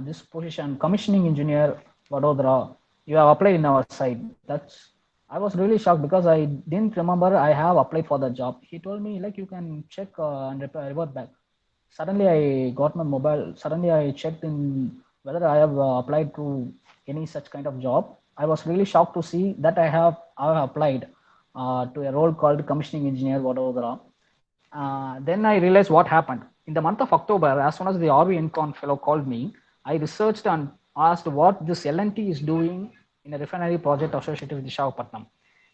this position, commissioning engineer, Vadodara. You have applied in our site. I was really shocked because I didn't remember I have applied for the job. He told me, like, you can check and revert back. Suddenly I got my mobile. Suddenly I checked in whether I have applied to any such kind of job. I was really shocked to see that I have applied to a role called commissioning engineer, Vadodara. Then I realized what happened. In the month of October, as soon as the RVNCon fellow called me, I researched and asked what this L&T is doing in a refinery project associated with Vishakhapatnam.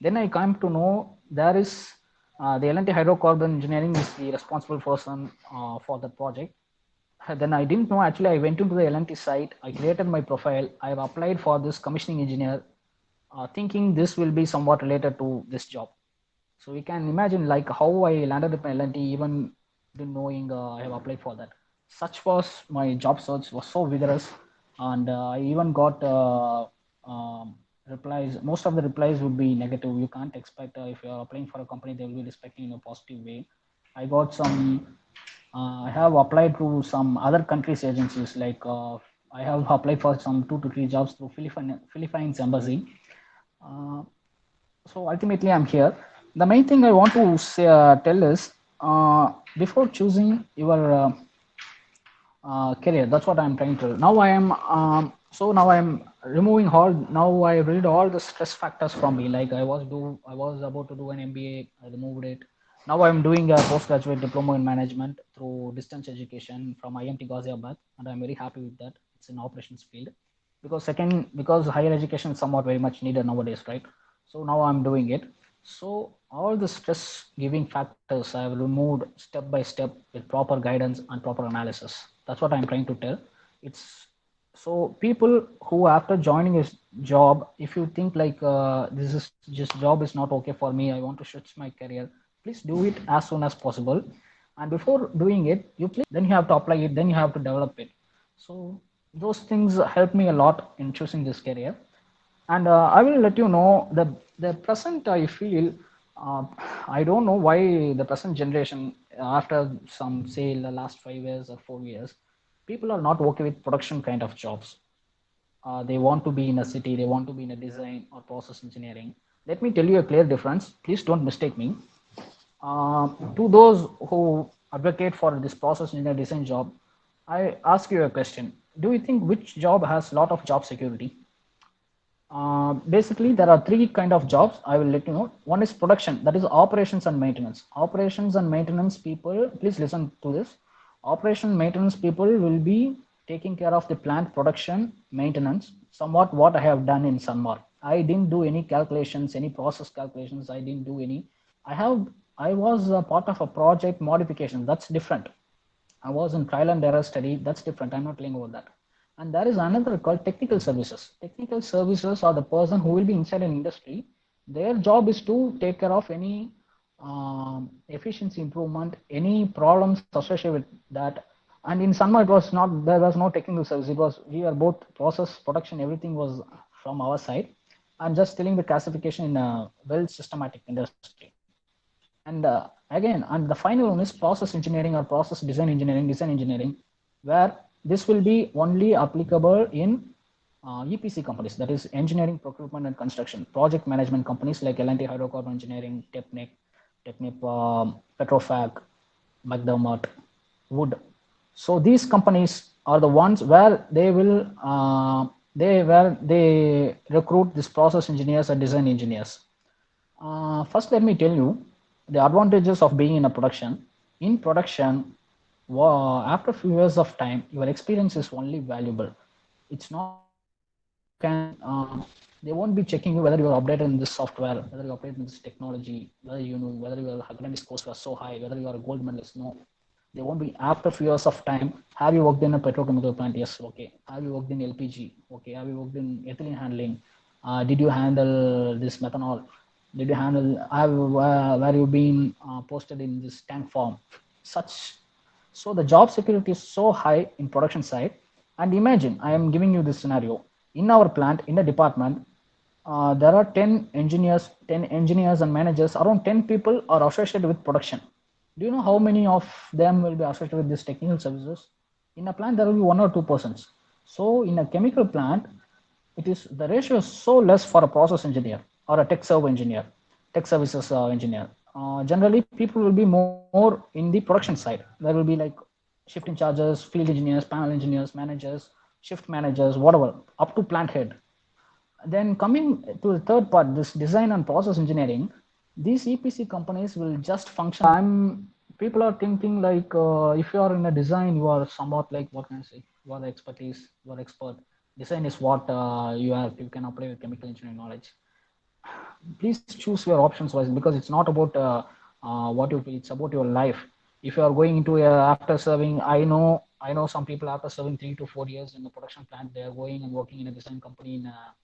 Then I came to know there is the L&T Hydrocarbon Engineering is the responsible person for the project. Then I didn't know, actually. I went into the L&T site, I created my profile, I have applied for this commissioning engineer, thinking this will be somewhat related to this job. So you can imagine, like, how I landed with my L&T, even knowing I have applied for that. Such was my job search, was so vigorous, and I even got replies. Most of the replies would be negative. You can't expect, if you are applying for a company, they will be respecting in a positive way. I got some. I have applied to some other countries' agencies. Like, I have applied for some 2 to 3 jobs through Philippines embassy. Uh, so ultimately, I'm here. The main thing I want to say, tell is, before choosing your career, that's what I'm trying to. Now I am removing all. Now I read all the stress factors from me. Like, I was about to do an MBA. I removed it. Now I'm doing a postgraduate diploma in management through distance education from IMT Ghaziabad, and I'm very happy with that. It's in operations field, because higher education is somewhat very much needed nowadays, right? So now I'm doing it. So all the stress giving factors I have removed step by step with proper guidance and proper analysis. That's what I'm trying to tell. It's so people who, after joining a job, if you think like, this is just job is not okay for me, I want to switch my career, please do it as soon as possible. And before doing it, then you have to apply it, then you have to develop it. So those things help me a lot in choosing this career. And I will let you know the present, I feel, I don't know why the present generation, after some, say, the last 5 years or 4 years, people are not okay with production kind of jobs. They want to be in a city, they want to be in a design or process engineering. Let me tell you a clear difference, please don't mistake me. To those who advocate for this process engineer design job, I ask you a question. Do you think which job has lot of job security? Basically, there are three kind of jobs. I will let you know. One is production, that is operations and maintenance. Operations and maintenance people, please listen to this. Operation maintenance people will be taking care of the plant production maintenance. Somewhat what I have done in Sanmar. I didn't do any calculations, any process calculations. I didn't do any. I was a part of a project modification. That's different. I was in trial and error study. That's different. I'm not telling about that. And there is another called technical services. Technical services are the person who will be inside an industry. Their job is to take care of any efficiency improvement, any problems associated with that. And in Sanma, it was not, there was no technical service. It was, we are both process, production, everything was from our side. I'm just telling the classification in a well systematic industry. And again, and the final one is process engineering or process design engineering, where this will be only applicable in EPC companies, that is engineering, procurement, and construction, project management companies like L&T Hydrocarbon Engineering, Technip, Petrofag, McDermott, Wood. So these companies are the ones where they will where they recruit these process engineers and design engineers. First, let me tell you the advantages of being in a production. In production, after a few years of time, your experience is only valuable. It's not like you can, they won't be checking you whether you are updated in this software, whether you are updated in this technology, whether you know, whether your academic scores were so high, whether you are a gold medalist. No, they won't be. After a few years of time, have you worked in a petrochemical plant? Yes, okay. Have you worked in LPG? Okay. Have you worked in ethylene handling? Did you handle this methanol? Did you handle, have where you been posted in this tank farm? Such, so the job security is so high in production side. And imagine, I am giving you this scenario. In our plant, in the department, there are 10 engineers and managers. Around 10 people are associated with production. Do you know how many of them will be associated with these technical services? In a plant, there will be 1 or 2 persons. So in a chemical plant, it is, the ratio is so less for a process engineer or a tech serve engineer, tech services engineer. Generally, people will be more in the production side. There will be like shift in charges, field engineers, panel engineers, managers, shift managers, whatever, up to plant head. Then coming to the third part, this design and process engineering, these EPC companies will just function. People are thinking like, if you are in a design, you are somewhat like, what can I say? You are the expertise, you are expert. Design is what you can apply with chemical engineering knowledge. Please choose your options wisely, because it's not about what you feel, it's about your life. If you are going into after serving, I know some people after serving 3 to 4 years in the production plant, they are going and working in a design company in a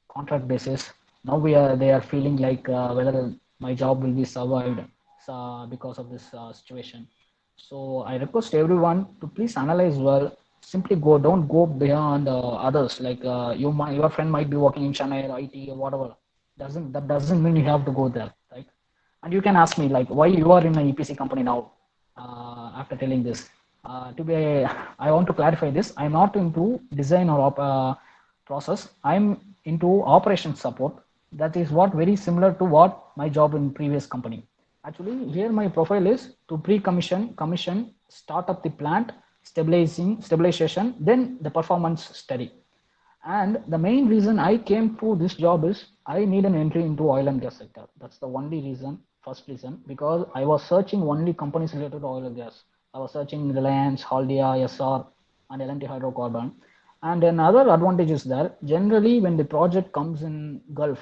contract basis. Now they are feeling like whether my job will be survived because of this situation. So I request everyone to please analyze well. Simply don't go beyond others. Like your friend might be working in Chennai or IT or whatever. That doesn't mean you have to go there, right? And you can ask me like, why you are in an EPC company now? After telling this, I want to clarify this. I'm not into design or process. I'm into operation support. That is what very similar to what my job in previous company. Actually, here my profile is to pre-commission, commission, start up the plant, stabilization, then the performance study. And the main reason I came to this job is I need an entry into oil and gas sector. That's the only reason, first reason, because I was searching only companies related to oil and gas. I was searching Reliance, Haldia, SR, and L&T Hydrocarbon. And another advantage is that generally when the project comes in Gulf,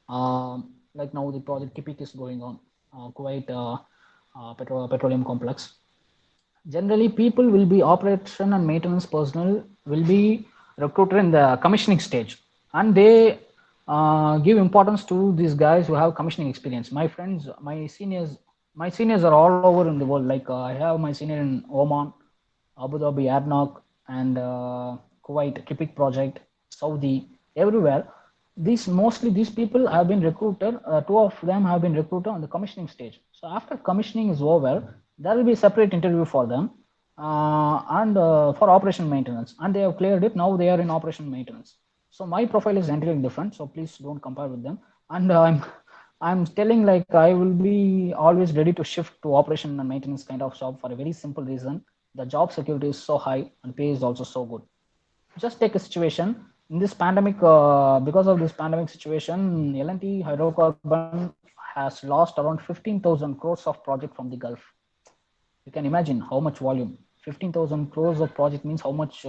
like now the project Kipik is going on, Kuwait petroleum complex. Generally, people will be operation and maintenance personnel will be recruited in the commissioning stage, and they give importance to these guys who have commissioning experience. My friends, my seniors are all over in the world. Like I have my senior in Oman, Abu Dhabi, ADNOC, and Kuwait, Kipik project, Saudi, everywhere. These people have been recruited. Two of them have been recruited on the commissioning stage. So after commissioning is over, there will be a separate interview for them and for operation maintenance. And they have cleared it. Now they are in operation maintenance. So my profile is entirely different. So please don't compare with them. And I'm telling like I will be always ready to shift to operation and maintenance kind of job for a very simple reason. The job security is so high and pay is also so good. Just take a situation in this pandemic. Because of this pandemic situation, L&T hydrocarbon has lost around 15,000 crores of project from the Gulf. You can imagine how much volume. 15,000 crores of project means how much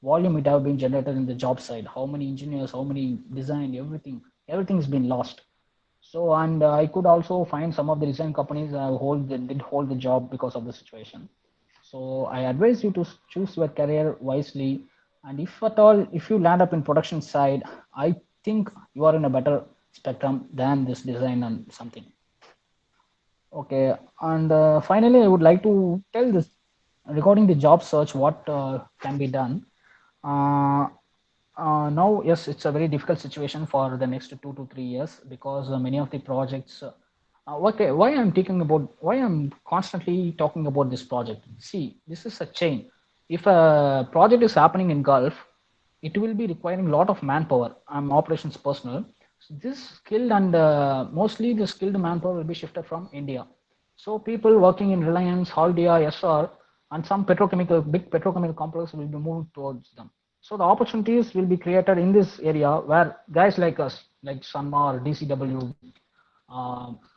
volume it have been generated in the job side. How many engineers, how many design, everything has been lost. So, and I could also find some of the design companies did hold the job because of the situation. So I advise you to choose your career wisely. And if at all, if you land up in production side, I think you are in a better spectrum than this design and something. Okay, and finally, I would like to tell this regarding the job search, what can be done. Uh, Now, yes, it's a very difficult situation for the next 2 to 3 years because many of the projects. Okay, why I'm constantly talking about this project. See, this is a chain. If a project is happening in Gulf, it will be requiring a lot of manpower. I'm operations personnel. So this skilled and mostly the skilled manpower will be shifted from India. So people working in Reliance, Haldia, SR, and some big petrochemical complex will be moved towards them. So the opportunities will be created in this area where guys like us, like Sanmar, DCW,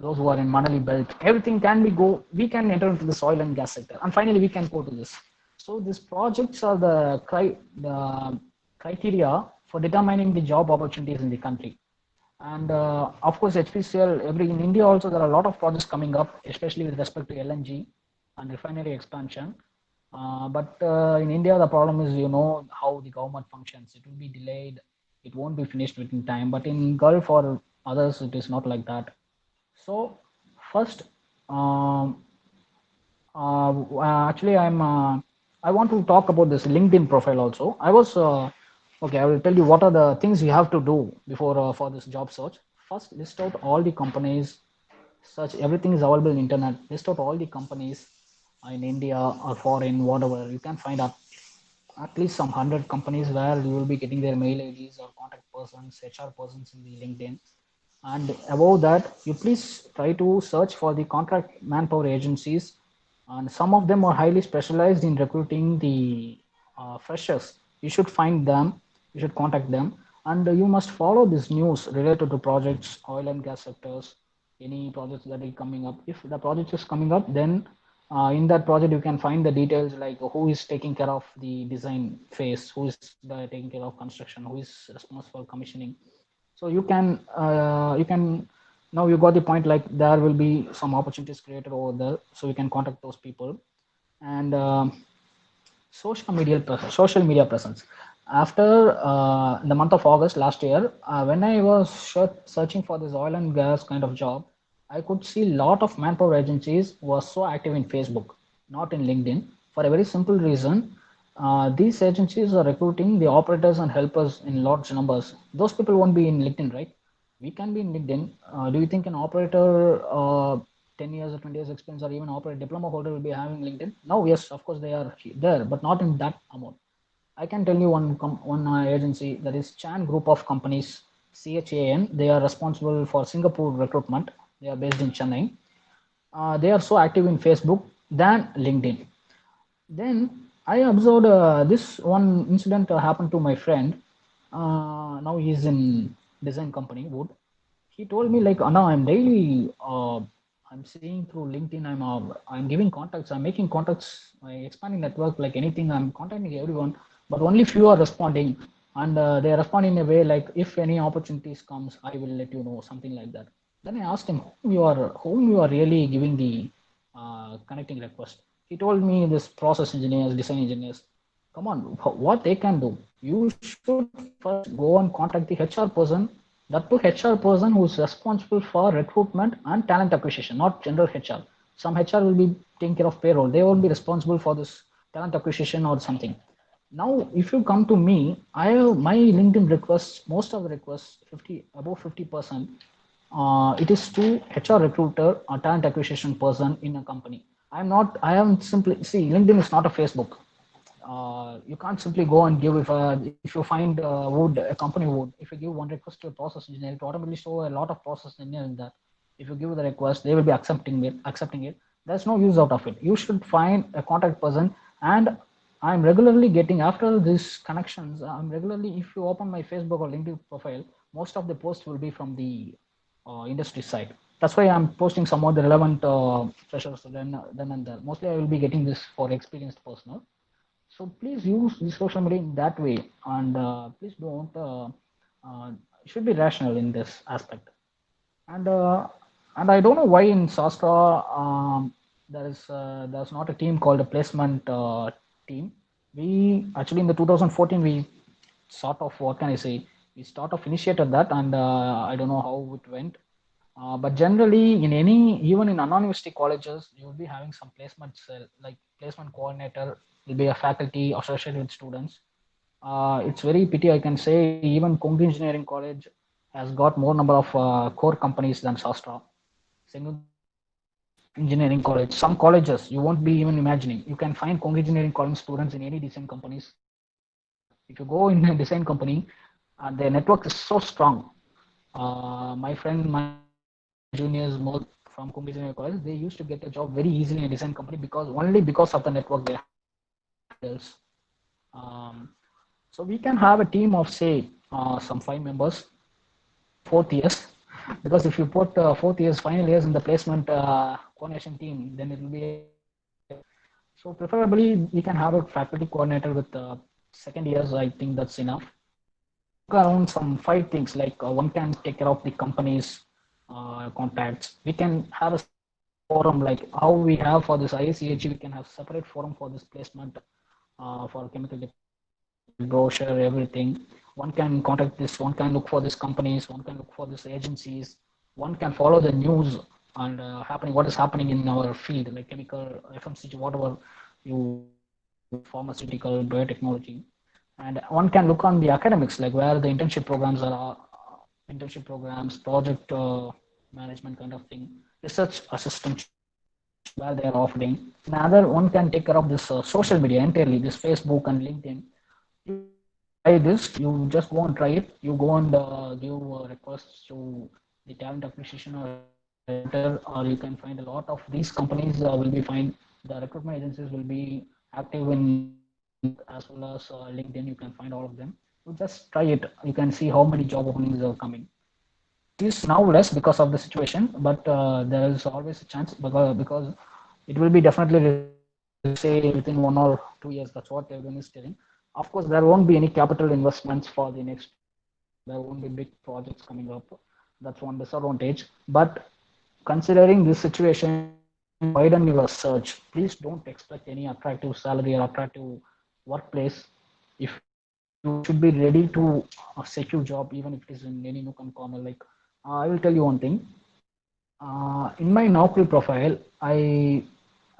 those who are in Manali belt, everything can be go. We can enter into the oil and gas sector, and finally we can go to this. So these projects are the criteria for determining the job opportunities in the country. And of course, HPCL, every in India also there are a lot of projects coming up, especially with respect to LNG and refinery expansion. But in India, the problem is how the government functions. It will be delayed. It won't be finished within time. But in Gulf or others, it is not like that. So first, um, actually, I want to talk about this LinkedIn profile also. Okay. I will tell you what are the things you have to do before for this job search. First, list out all the companies. Search everything is available in internet. List out all the companies in India or foreign, whatever you can find out at least some 100 companies where you will be getting their mail IDs or contact persons, HR persons in the LinkedIn. And above that, you please try to search for the contract manpower agencies. And some of them are highly specialized in recruiting the freshers. You should find them, you should contact them, and you must follow this news related to projects, oil and gas sectors, any projects that are coming up. If the project is coming up, then in that project you can find the details like who is taking care of the design phase, who is taking care of construction, who is responsible for commissioning. So you can now you got the point, like there will be some opportunities created over there, so you can contact those people. And social media presence. After the month of August last year, when I was searching for this oil and gas kind of job, I could see a lot of manpower agencies was so active in Facebook, not in LinkedIn, for a very simple reason. These agencies are recruiting the operators and helpers in large numbers. Those people won't be in LinkedIn, right? We can be in LinkedIn. Do you think an operator, 10 years or 20 years experience, or even operator diploma holder will be having LinkedIn? No, yes, of course they are there, but not in that amount. I can tell you one agency, that is Chan Group of Companies, CHAN. They are responsible for Singapore recruitment. They are based in Chennai. They are so active in Facebook than LinkedIn. Then I observed this one incident happened to my friend. Now he's in design company Wood. He told me like, Anna, I'm daily I'm seeing through LinkedIn. I'm giving contacts. I'm making contacts. I expanding network like anything. I'm contacting everyone, but only few are responding, and they respond in a way like, if any opportunities comes, I will let you know, something like that. Then I asked him whom you are really giving the connecting request. He told me this process engineers, design engineers. Come on, what they can do? You should first go and contact the HR person. That too, HR person who is responsible for recruitment and talent acquisition, not general HR. Some HR will be taking care of payroll. They won't be responsible for this talent acquisition or something. Now, if you come to me, I have my LinkedIn requests, most of the requests, above 50%, it is to HR recruiter or talent acquisition person in a company. I haven't simply, see, LinkedIn is not a Facebook. You can't simply go and give if you find wood, a company wood. If you give one request to a process engineer, it automatically show a lot of process engineer in that. If you give the request, they will be accepting it. Accepting it. There's no use out of it. You should find a contact person, and I'm regularly getting after these connections. I'm regularly, if you open my Facebook or LinkedIn profile, most of the posts will be from the industry side. That's why I'm posting some of the relevant freshers then and there. Mostly, I will be getting this for experienced personnel. So please use the social media in that way, and please don't. Should be rational in this aspect. And I don't know why in Sastra there's not a team called a placement team. We actually in the 2014 we sort of, what can I say, we sort of initiated that, and I don't know how it went. But generally, in any, even in non-university colleges, you will be having some placement cell, like placement coordinator will be a faculty associated with students. It's very pity, I can say, even Kong Engineering College has got more number of core companies than Sastra. Engineering College, some colleges you won't be even imagining. You can find Kong Engineering College students in any design companies. If you go in a design company, their network is so strong. My juniors more from Kong Engineering College, they used to get a job very easily in a design company because only because of the network they have else. Um, so we can have a team of say some 5 members fourth years, because if you put fourth years, final years in the placement coordination team, then it will be so preferably we can have a faculty coordinator with second years. I think that's enough. Look around some 5 things like one can take care of the company's contacts. We can have a separate forum like how we have for this IACH. We can have separate forum for this placement for chemical department. We can have a brochure, everything. One can contact this. One can look for these companies. One can look for these agencies. One can follow the news and happening what is happening in our field like chemical, FMCG, whatever you pharmaceutical, biotechnology. And one can look on the academics like where the internship programs are, internship programs, project management kind of thing, research assistantship where they are offering. Another one can take care of this social media entirely, this Facebook and LinkedIn. You just go and try this. You just go and try it. You go and give requests to the talent appreciation or headhunter, or you can find a lot of these companies will be fine. The recruitment agencies will be active in Facebook as well as LinkedIn. You can find all of them. You just try it. You can see how many job openings are coming. It is now less because of the situation, but there is always a chance because it will be definitely resumed, say within 1 or 2 years. That's what everyone is telling. Of course, there won't be any capital investments for the next 2 years. There won't be big projects coming up. That's one disadvantage. But considering this situation, please widen your search. Please don't expect any attractive salary or attractive workplace. If you should be ready to secure job, even if it is in any nook and corner. Like I will tell you one thing. In my Naukri profile, I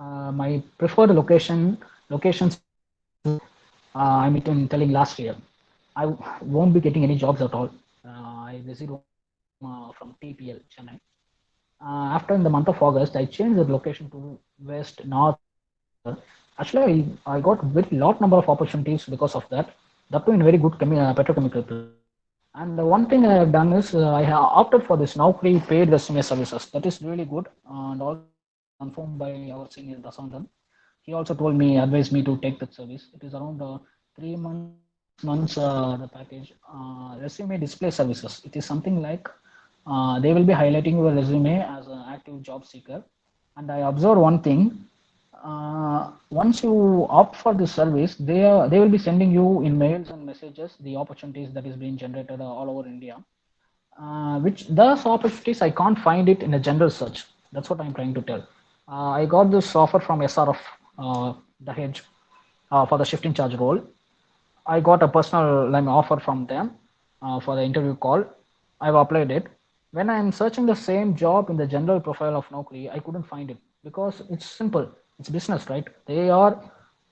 my preferred locations I'm even telling last year. I won't be getting any jobs at all. I received only from TPL Chennai. After in the month of August, I changed the location to west, north, center. Actually, I got very lot number of opportunities because of that. That too in very good petrochemical plant. And the one thing I have done is I have opted for this Naukri paid resume services. That is really good, and also it is confirmed by our senior Dasandan. He also told me, advised me to take that service. It is around 3 months or 6 months the package. Resume display services. It is something like they will be highlighting your resume as an active job seeker. And I observed one thing. Once you opt for this service, they will be sending you in mails and messages the opportunities that is being generated all over India. Which those opportunities I can't find it in a general search. That's what I'm trying to tell. I got this offer from SRF, the hedge, for the shift in charge role. I got a personal offer from them for the interview call. I've applied it. When I'm searching the same job in the general profile of Naukri, I couldn't find it because it's simple. It's business, right? They are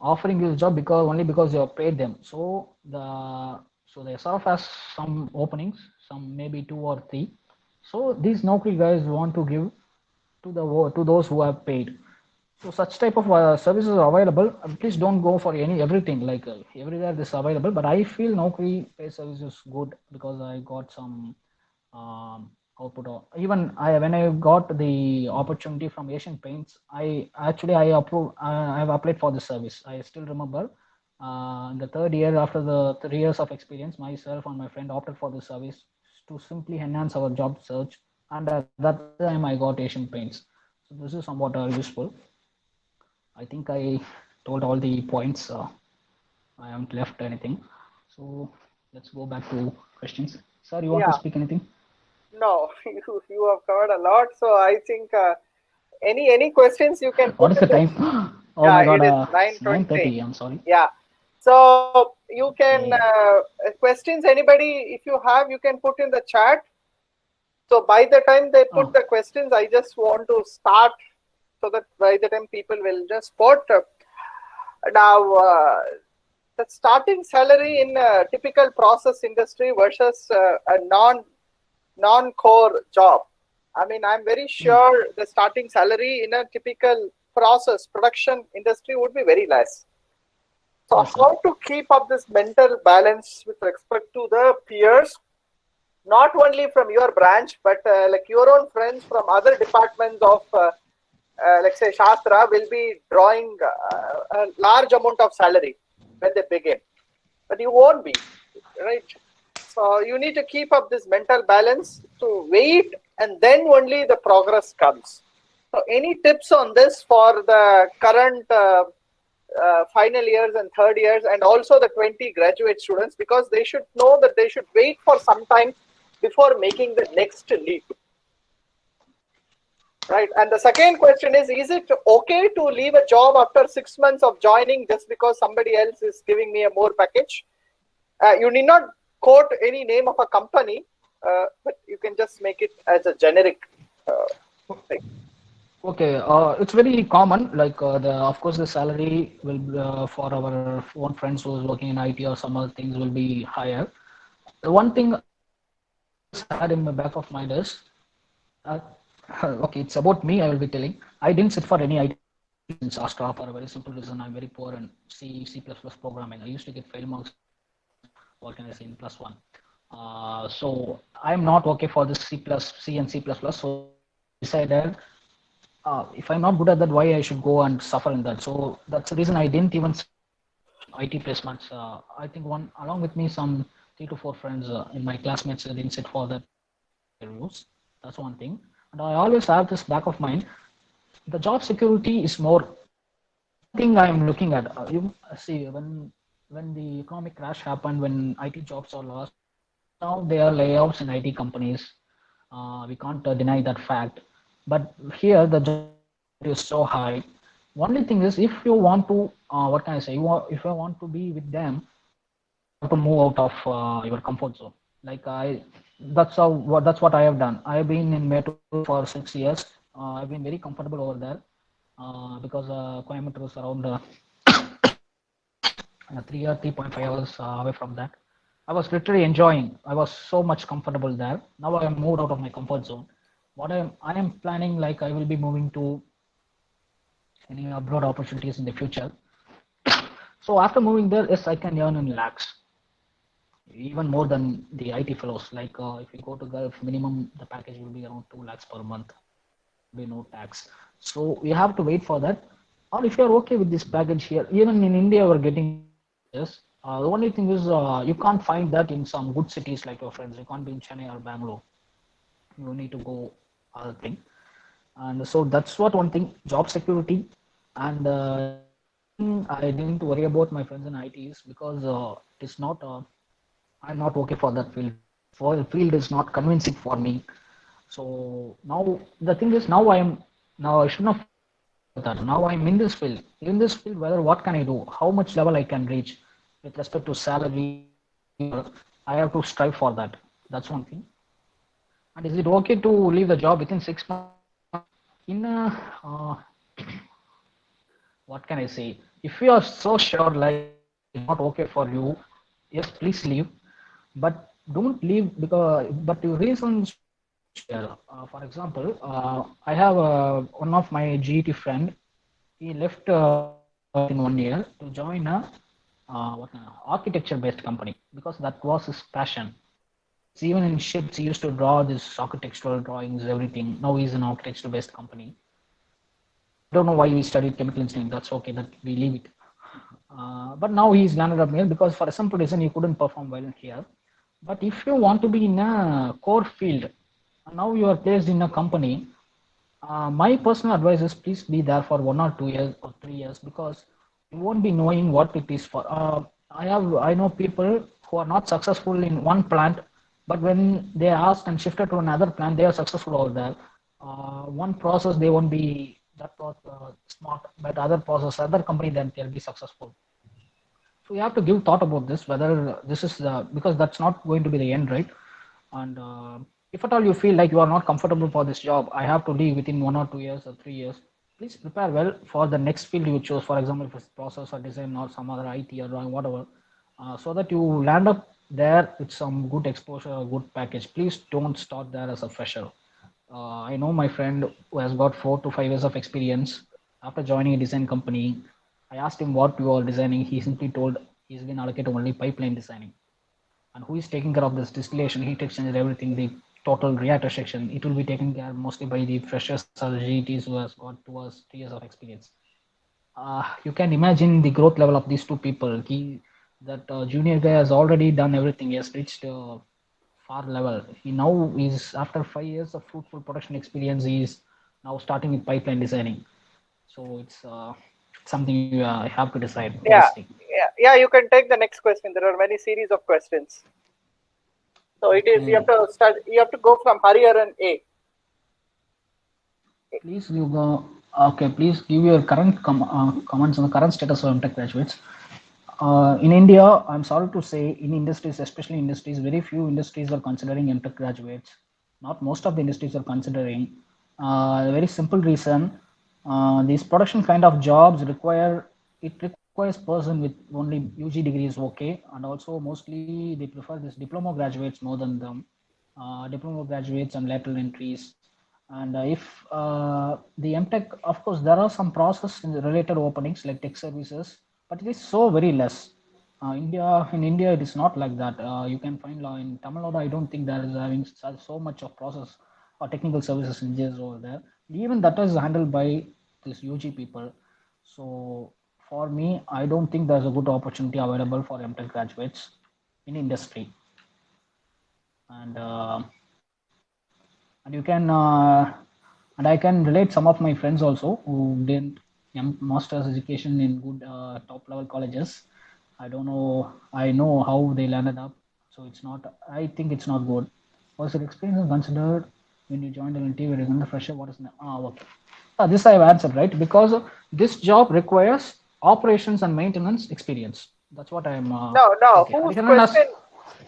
offering you the job because you have paid them. So the SRF has some openings, some maybe 2 or 3. So these Naukri guys want to give to those who have paid. So such type of services are available. Please don't go for any everything like everywhere this is available. But I feel Naukri pay service is good because I got some output. Even I when I got the opportunity from Asian Paints, I have applied for the service. I still remember. In the third year after the 3 years of experience, myself and my friend opted for the service to simply enhance our job search. And at that time, I got Asian Paints. So this is somewhat useful. I think I told all the points. I haven't left anything. So let's go back to questions. Sir, you want to Yeah, speak anything? no, you have covered a lot. So I think any questions you can put What is in the the. time? Oh Yeah, my God, it is it's 9:20. 9:30. I'm sorry. Yeah. So you can Okay. questions anybody if you have you can put in the chat. So by the time they put Oh, the questions, I just want to start so that by the time people will just put now the starting salary in a typical process industry versus a non-core job. I mean, I'm very mm, sure the starting salary in a typical process production industry would be very less. So yes, sir. how to keep up this mental balance with respect to the peers, not only from your branch, but like your own friends from other departments of, let's say, Shastra will be drawing a large amount of salary when they begin, but you won't be, right? So you need to keep up this mental balance to wait, and then only the progress comes. So any tips on this for the current final years and third years, and also the 20 graduate students, because they should know that they should wait for some time before making the next leap, right? And the second question is it okay to leave a job after 6 months of joining just because somebody else is giving me a more package? You need not quote any name of a company, but you can just make it as a generic thing. Okay. It's very common. Like of course, the salary will for our own friends who is working in IT or some other things will be higher. The one thing I always had in the back of mind is Uh, okay, it's about me. I will be telling. I didn't sit for any IT in Sastra for a very simple reason. I'm very poor in C programming. I used to get fail marks. What can I say in plus one? So I'm not okay for this C and C plus plus. So I decided if I'm not good at that, why I should go and suffer in that. So that's the reason I didn't even sit for any IT placements. I think one along with me, some 3 to 4 friends in my classmates didn't sit for that interviews. That's one thing. And I always have this back of mind. The job security is more. The one thing I am looking at. You see when the economic crash happened, when IT jobs are lost. Now there are layoffs in IT companies. We can't deny that fact. But here the job security is so high. Only thing is, if you want to, what can I say? If you want to be with them, you have to move out of your comfort zone. Like that's what I have done. I have been in Metro for 6 years. I've been very comfortable over there because Coimbatore is around 3 or 3.5 hours away from that. I was literally enjoying. I was so much comfortable there. Now I am moved out of my comfort zone. I am planning like I will be moving to any abroad opportunities in the future. So after moving there, yes, I can earn in lakhs, even more than the IT fellows. Like if you go to Gulf, minimum the package will be around 2 lakhs per month. Be no tax. So we have to wait for that. Or if you're okay with this package here, even in India, we're getting good packages. The only thing is you can't find that in some good cities like your friends. You can't be in Chennai or Bangalore. You need to go other thing. And so that's what one thing, job security. And the other thing I didn't worry about my friends in IT is because it is not. I'm not okay for that field. Field is not convincing for me. So now the thing is now I should not worry about that. Now I'm in this field. In this field, whether what can I do, how much level I can reach with respect to salary or whatever, I have to strive for that. That's one thing. And is it okay to leave the job within 6 months? In what can I say? If you are so sure like it is not okay for you, yes, please leave. But don't leave because but your reasons should be there. For example, I have one of my GET friend. he left within 1 year to join a architecture-based company because that was his passion. So even in ships, he used to draw this architectural drawings, everything. Now he's an architecture-based company. I don't know why we studied chemical engineering. That's okay. That we leave it. But now he's landed up here because for a simple reason he couldn't perform well here. But if you want to be in a core field, now you are placed in a company. My personal advice is please be there for 1 or 2 years or 3 years because you won't be knowing what it is for. I know people who are not successful in one plant, but when they asked and shifted to another plant, they are successful over there. One process they won't be that smart, but other process, other company, then they'll be successful. So you have to give thought about this whether this is because that's not going to be the end, right? And if at all you feel like you are not comfortable for this job, I have to leave within 1 or 2 years or 3 years. Please prepare well for the next field you choose. For example, if it's process or design or some other IT or whatever, so that you land up there with some good exposure, a good package. Please don't start there as a fresher. I know my friend who has got 4 to 5 years of experience after joining a design company. I asked him what you are designing. He simply told he's been allocated only pipeline designing. And who is taking care of this distillation, heat exchanger, everything, the total reactor section? It will be taken care mostly by the freshers or the GETs who has got 2 or 3 years of experience. You can imagine the growth level of these two people. That junior guy has already done everything. He has reached far level. He now is after 5 years of fruitful production experience. He is now starting with pipeline designing. So it's something you have to decide. What is Yeah, thing? yeah. You can take the next question. There are many series of questions. So it is you have Okay. to start. You have to go from Hariharan A. Please you go. Okay, please give your current comments on the current status of MTech graduates. In India, I'm sorry to say, in industries, especially industries, very few industries are considering MTech graduates. Not most of the industries are considering. A very simple reason: these production kind of jobs requires person with only UG degree is okay, and also mostly they prefer this diploma graduates more than them. Diploma graduates and lateral entries. And if the MTech, of course, there are some process in the related openings like tech services, but it is so very less. In India, it is not like that. You can find law in Tamil Nadu. I don't think there is having so much of process or technical services engineers over there. Even that is handled by this UG people. So for me, I don't think there's a good opportunity available for MTech graduates in industry. And and you can and I can relate some of my friends also who did master's education in good top level colleges. I don't know. I know how they landed up. So it's not. I think it's not good. Was your experience considered when you joined LNT? Were you the fresher? What is okay? This I have answered right because this job requires operations and maintenance experience. That's what I'm. No, no. Okay, Whose Hariharan has. question?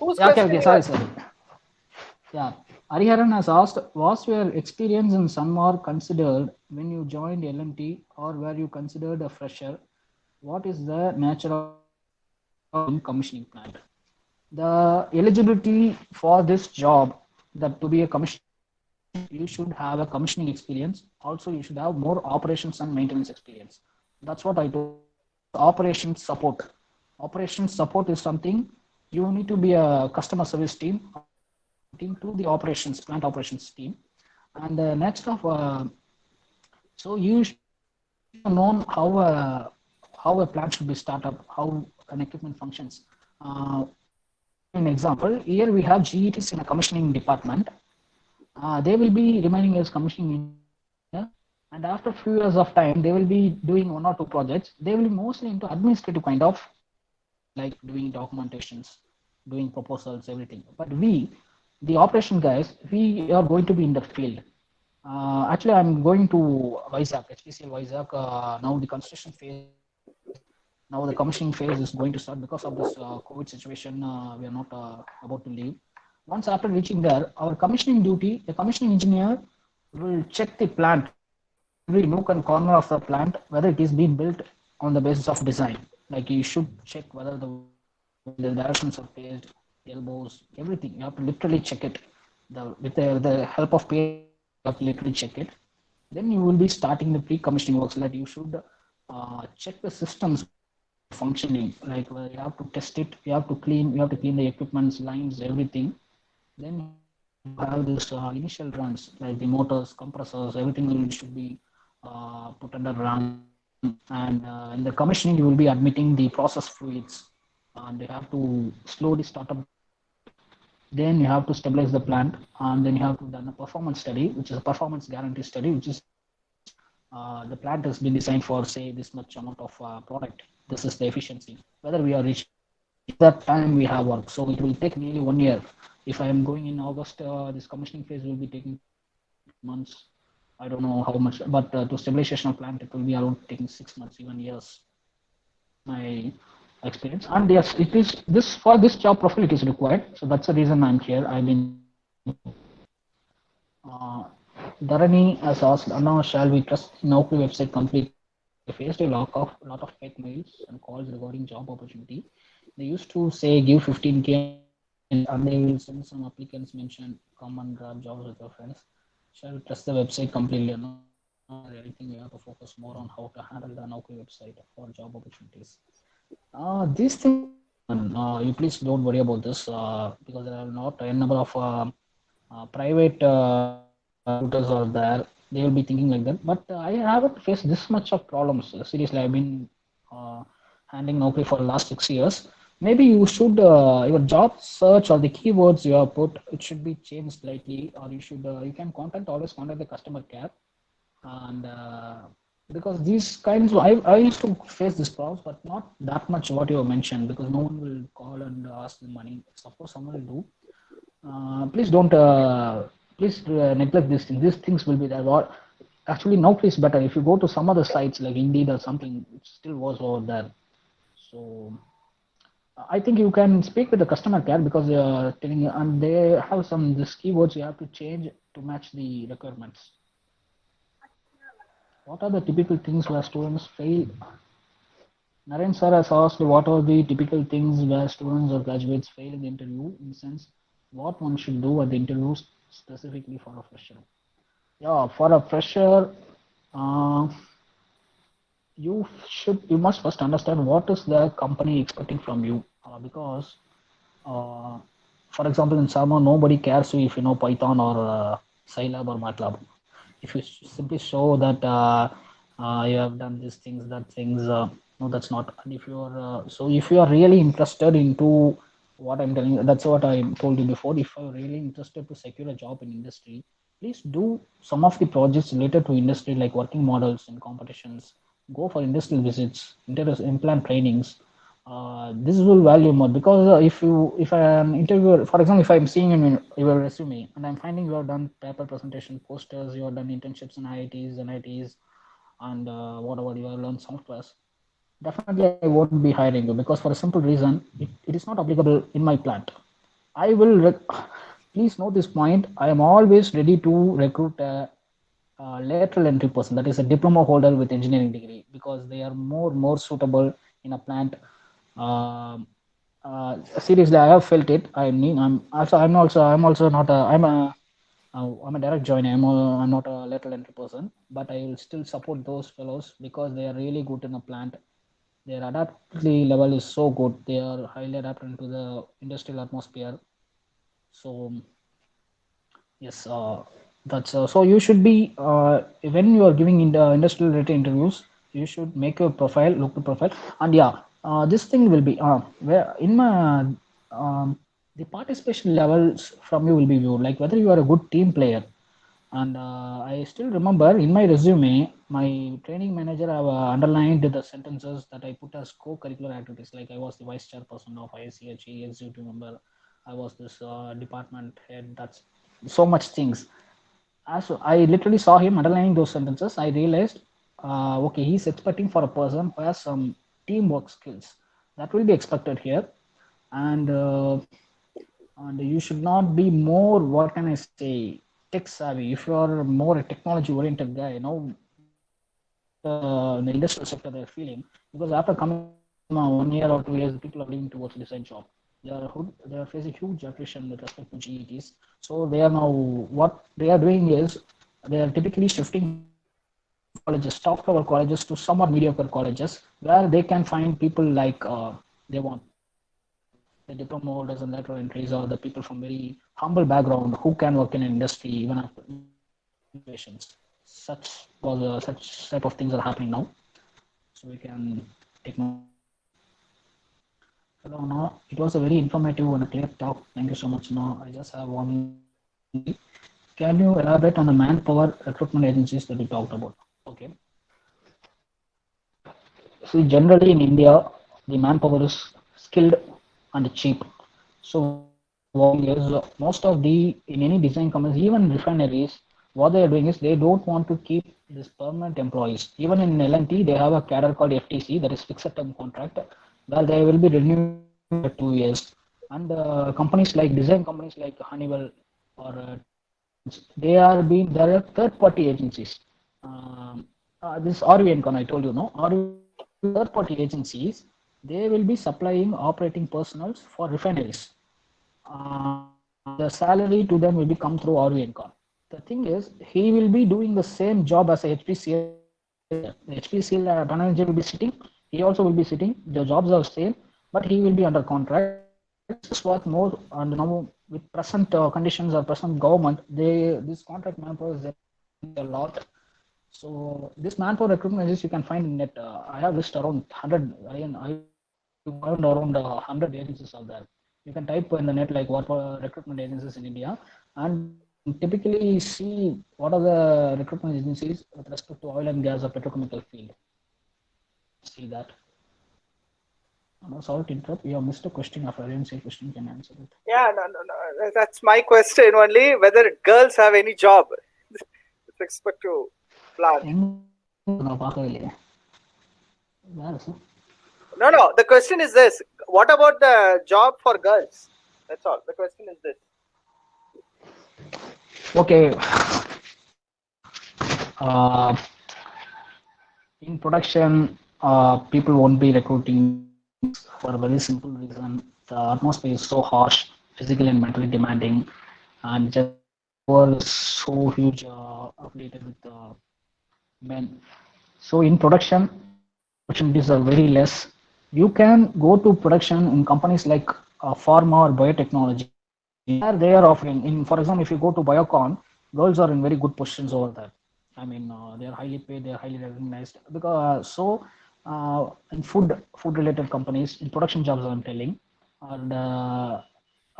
Whose Yeah, okay, question okay. you Sorry, are? sorry. Yeah, Hariharan has asked, was your experience in Sanmar considered when you joined LNT or were you considered a fresher? What is the nature of in commissioning plant? The eligibility for this job, that to be a commissioning engineer, you should have a commissioning experience. Also, you should have more operations and maintenance experience. That's what I told. Next is operations support. Operations support is something you need to be a customer service team or a support team to the operations plant operations team. And next of so you should have known how a plant should be started up, how an equipment functions. Let me give you an example. Here we have GETs in a commissioning department. They will be remaining as commissioning engineer, and after a few years of time, they will be doing 1 or 2 projects. They will be mostly into administrative kind of activities like doing documentations, doing proposals, everything. But we, the operation guys, we are going to be in the field. Actually, I'm going to Vizag, HPCL Vizag. Now the construction phase is completed. Now the commissioning phase is going to start because of this COVID situation. We are not about to leave. Once after reaching there, our commissioning duty, the commissioning engineer will check the plant, every nook and corner of the plant, whether it is being built on the basis of design. Like you should check whether the directions are placed, the elbows, everything. You have to literally check it. With the help of PhD, you have to literally check it. Then you will be starting the pre-commissioning works that you should check the systems whether they are functioning. Like you have to test it, you have to clean the equipments, lines, everything. Then you have to have this initial runs, like the motors, compressors, everything should be put under run. And in the commissioning, you will be admitting the process fluids, and you have to slowly start up the plant. Then you have to stabilize the plant, and then you have to done a performance study, which is a performance guarantee study, which is the plant has been designed for say this much amount of product. This is the efficiency. Whether we are reaching it or not. Till that time we have work. So it will take nearly 1 year. If I am going in August, this commissioning phase will be taking 2 to 3 months. I don't know how much, but to stabilization of plant, it will be around taking 6 months, even years. This is my experience. And yes, it is this for this job profile it is required. So that's the reason I'm here. I've been uh, Dharani has asked, Anna, shall we trust Naukri website completely? I faced a lot of fake mails and calls regarding job opportunity. They used to say give 15K and they will send some applicants mention come and grab jobs with your friends. Shall we trust the website completely? No, it's not necessary. I think we have to focus more on how to handle the Naukri website for job opportunities. These things are very common. You please don't worry about this because there are not a number of private recruiters are there. They will be thinking like that. But I haven't faced this much of problems. Seriously, I've been uh, handling Naukri for the last 6 years. Maybe you should your job search or the keywords you have put it should be changed slightly, or you can always contact the customer care and because these kinds I used to face this problems but not that much what you mentioned because no one will call and ask the money. Suppose someone will do, please don't please neglect these things. These things will be there. Or actually, now is better. If you go to some other sites like Indeed or something, it still was over there. So I think you can speak with the customer care because they are telling you, and they have some this keywords you have to change to match the requirements. What are the typical things where students fail? Naren sir has asked what are the typical things where students or graduates fail in the interview, in the sense what one should do at the interview specifically for a fresher. Yeah, for a fresher, uh, you must first understand what is the company expecting from you because uh, for example in Sama nobody cares if you know Python or Scilab or MATLAB. If you simply show that you have done these things, that things, no, that's not. And if you are so if you are really interested into what I'm telling you, that's what I told you before. If you're really interested to secure a job in industry, please do some of the projects related to industry like working models and competitions. Go for industrial visits, implant trainings. This will value more because if I am interviewer, for example, if I'm seeing in your resume and I'm finding you have done paper presentation, posters, you have done internships in IITs, NITs, and whatever you have learned softwares, definitely I won't be hiring you because for a simple reason, it is not applicable in my plant. I will please note this point. I am always ready to recruit a lateral entry person, that is a diploma holder with engineering degree, because they are more suitable in a plant. Um, Seriously, I have felt it. I mean, I'm also not a I'm a direct joiner. I'm not a lateral entry person, but I will still support those fellows because they are really good in a plant. Their adaptability level is so good. They are highly adapted to the industrial atmosphere. So yes, that's so you should be when you are giving in the industrial related interviews, you should make your profile, look the profile, and yeah, this thing will be where in my the participation levels from you will be viewed, like whether you are a good team player. And I still remember in my resume, my training manager have underlined the sentences that I put as co-curricular activities. Like I was the vice chairperson of ISCHE, executive member. I was this department head. That's so much things. As I literally saw him underlining those sentences, I realized, okay, he's expecting for a person who has some teamwork skills. That will be expected here, and you should not be more, what can I say, tech savvy. If you are more a technology oriented guy, what in the industrial sector they're feeling, because after coming from 1 year or 2 years, people are leaning towards design job. They are facing huge attrition with respect to GETs. So they are now, what they are doing is they are typically shifting from colleges, top level colleges to somewhat mediocre colleges, where they can find people like they want the diploma holders and lateral entries, or the people from very humble background who can work in an industry even after situations. Such type of things are happening now. So we can take note of that. Hello, no, it was a very informative and a clear talk. Thank you so much. No, I just have one query. Can you elaborate on the manpower recruitment agencies that you talked about? Okay. See, generally in India, the manpower is skilled and cheap. So what they are doing is most of the in any design companies, even refineries, what they are doing is they don't want to keep this permanent employees. Even in L&T, they have a cadre called FTC, that is fixed term contract, where they will be renewing every 2 years. And companies like design companies like Honeywell or Siemens, they are third party agencies. This RVNCon I told you, no, RVNCon is third party agencies. They will be supplying operating personnel for refineries, and the salary to them will be come through RVNCon. The thing is, he will be doing the same job as a HPCL manager. The HPCL manager will be sitting. He also will be sitting. The jobs are same, but he will be under contract. And this is what more. And now with present conditions or present government, they this contract manpower is a lot. So this manpower recruitment agencies you can find in net. I have list around 100. You found around 100 agencies out there. You can type in the net like what are recruitment agencies in India, and you can typically see what are the recruitment agencies with respect to oil and gas or petrochemical field. See that. I'm sorry to interrupt. You have missed a question. If I didn't say question, you can answer it. Yeah, no, no, no. That's my question only. Whether girls have any job with respect to plant. நான் பார்க்கவே இல்லையே. Where is it? No, no. The question is this: what about the job for girls? That's all. The question is this. Okay. Uh, in production, people won't be recruiting for a very simple reason. The atmosphere is so harsh, physically and mentally demanding, and generally manpower is so huge, affiliated with men. So in production, opportunities are very less. You can go to production in companies like pharma or biotechnology. There they are offering. In for example, if you go to Biocon, girls are in very good positions over there. I mean, they are highly paid, they are highly recognized. Because in food related companies, in production jobs, I'm telling, and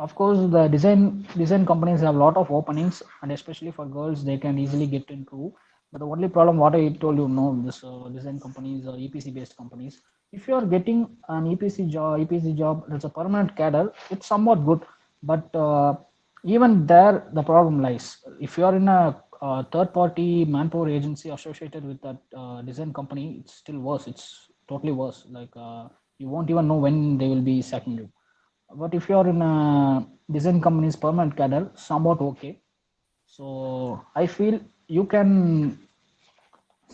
of course the design companies have a lot of openings, and especially for girls, they can easily get into. But the only problem, what I told you, no, this design companies or EPC based companies, if you are getting an EPC job, it's a permanent cadre, it's somewhat good. But even there, the problem lies. If you are in a third party manpower agency associated with that design company, it's still worse. It's totally worse. Like you won't even know when they will be sacking you. But if you are in a design company's permanent cadre, somewhat okay. So I feel you can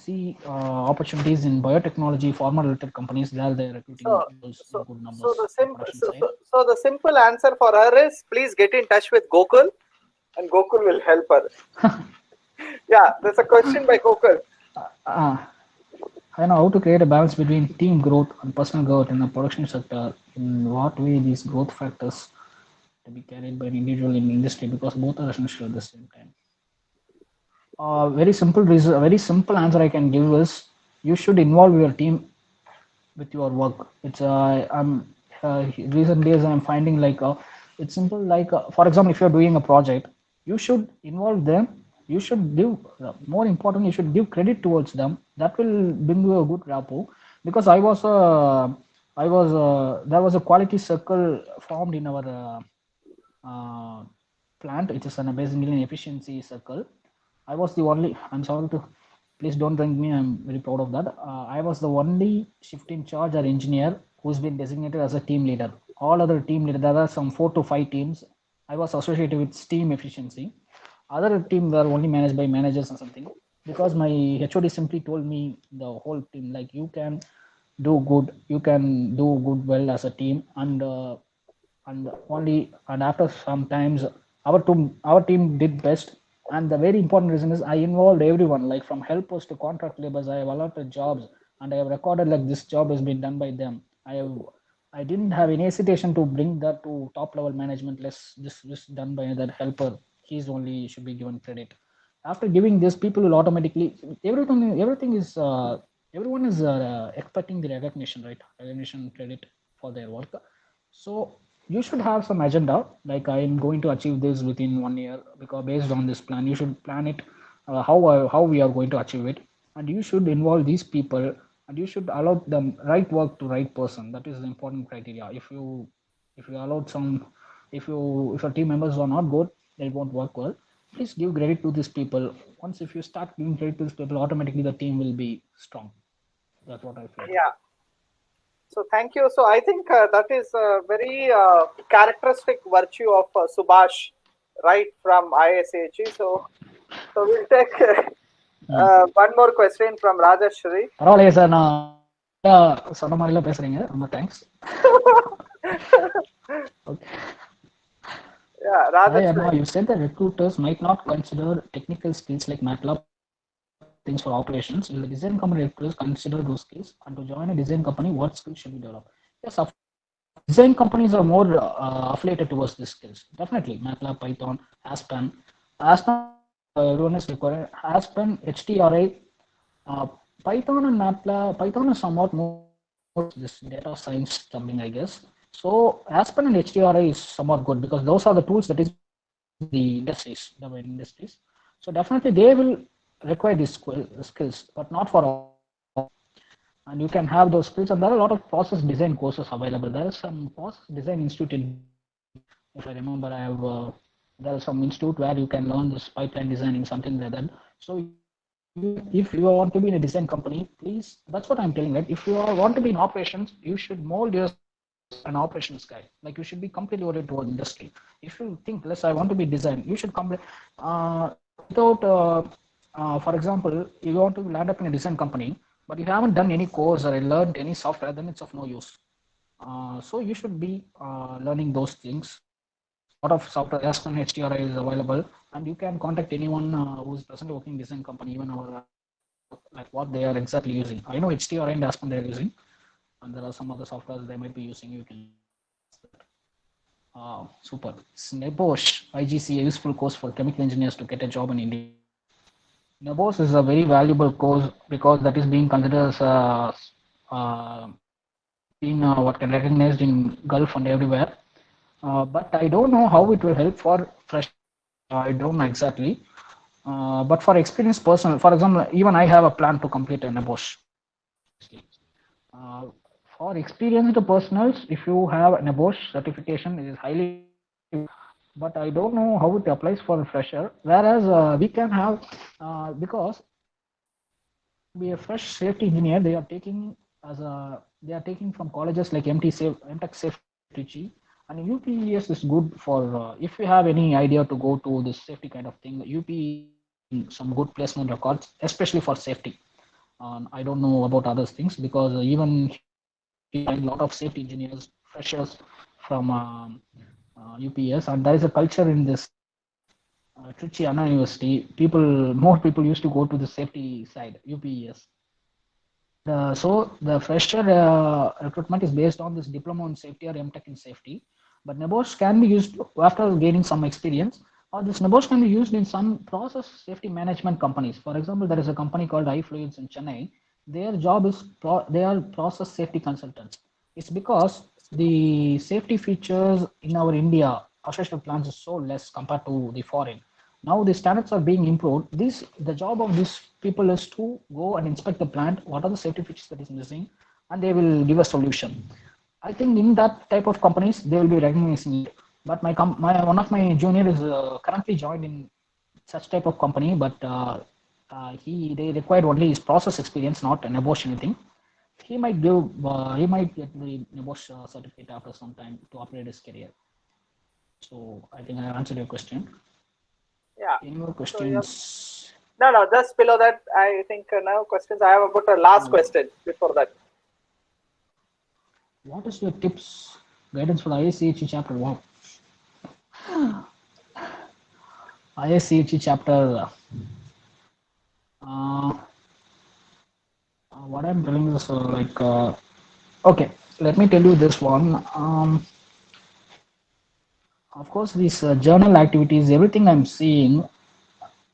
see opportunities in biotechnology, pharma related companies there they're recruiting So, girls in so, good so numbers the in simple, production so, side. so, so the simple answer for her is please get in touch with Gokul, and Gokul will help her. Yeah, there's a question by Gokul. Uh, I know how to create a balance between team growth and personal growth in the production sector. In what way these growth factors to be carried by an individual in the industry, because both are essential at the same time. Very simple reason, a very simple answer I can give is you should involve your team with your work. It's I'm recent days I'm finding like it's simple like for example, if you're doing a project, you should involve them. You should give more important. You should give credit towards them. That will bring you a good rapport. Because I was there was a quality circle formed in our uh, plant, which is an basically efficiency circle. I was the only. I'm sorry to. Please don't thank me. I'm very proud of that. I was the only shift in charge or engineer who's been designated as a team leader. All other team leader, there are some 4 to 5 teams. I was associated with steam efficiency. Other team were only managed by managers or something. Because my HOD simply told me the whole team like you can do good well as a team, and only and after sometimes our team did best. And the very important reason is I involved everyone, like from helpers to contract laborers. I have allotted jobs and I have recorded like this job has been done by them. I didn't have any hesitation to bring that to top level management. Less this done by that helper. He's only should be given credit. After giving this, people will automatically everything is everyone is expecting the recognition, right? Recognition credit for their work. So you should have some agenda, like I am going to achieve this within 1 year, because based on this plan, you should plan it how we are going to achieve it, and you should involve these people, and you should allow them right work to right person. That is the important criteria. If you allowed some, if your team members are not good, they won't work well. Please give credit to these people. Once if you start giving credit to these people, automatically the team will be strong. That's what I feel. Yeah. So thank you. So I think that is a very characteristic virtue of Subash, right from ISAG. So we'll take one more question from Rajashri. பரவாயில்லையே sir, நான் சொன்ன மாதிரிலாம் பேசுறீங்க, ரொம்ப thanks. Yeah, Hi Anna, Rajashri. you said that recruiters might not consider technical skills like MATLAB things for operations. Will the design company recruiters consider those skills? And to join a design company, what skills should we develop? Yes, of design companies are more affiliated towards these skills. Definitely, MATLAB, Python, Aspen. Aspen, everyone is required. Aspen, HTRI, uh, Python and MATLAB. Python is somewhat more this data science something, I guess. So Aspen and HTRI is somewhat good because those are the tools that is the industries, the industries. So definitely they will require these skills, but not for all. And you can have those skills, and there are a lot of process design courses available. There is some process design institute in, if I remember, I have there is some institute where you can learn this pipeline designing, something like that. So if you want to be in a design company, please, that's what I'm telling, right? If you want to be in operations, you should mold yourself as an operations guy. Like you should be completely oriented toward industry. If you think, let's, I want to be design, you should come without, for example, you want to land up in a design company, but you haven't done any course or learned any software, then it's of no use. So you should be learning those things. A lot of software Aspen HTRI is available, and you can contact anyone who is presently working in design company, even our like what they are exactly using. I know HTRI and Aspen they are using, and there are some other softwares they might be using. You can super. Snebosh IGC, a useful course for chemical engineers to get a job in India. Nebos is a very valuable course because that is being considered as being what can recognized in Gulf and everywhere. But I don't know how it will help for fresh. I don't know exactly. But for experienced person, for example, even I have a plan to complete a Nebos. Uh, for experienced personals, if you have a Nebos certification, it is highly, but I don't know how it applies for a fresher. Whereas we can have, because be a fresh safety engineer, they are taking as a they are taking from colleges like MTech Safety, and UPES is good for if you have any idea to go to this safety kind of thing. UP some good placement records, especially for safety. I don't know about other things because even we find a lot of safety engineers, freshers from UPS, and there is a culture in this Trichy Anna University. More people used to go to the safety side, UPES. So the fresher recruitment is based on this diploma in safety or MTech in safety. But NEBOSH can be used after gaining some experience, or this NEBOSH can be used in some process safety management companies. For example, there is a company called iFluids in Chennai. Their job is they are process safety consultants. It's because the safety features in our India associated plants is so less compared to the foreign. Now the standards are being improved. The job of these people is to go and inspect the plant. What are the safety features that is missing, and they will give a solution. I think in that type of companies they will be recognizing it. But my one of my junior is currently joined in such type of company, but they required only his process experience, not an abortion anything. He might get the abortion certificate after some time to upgrade his career. So I think I have answered your question. Yeah. Any more So yeah. questions? No, just below that, I think now questions. I have about a last question before that. What is your tips, guidance for the ICH chapter? Wow. ISCHE chapter. Uh, what I'm telling is okay. Let me tell you this one. Of course, these journal activities, everything I'm seeing.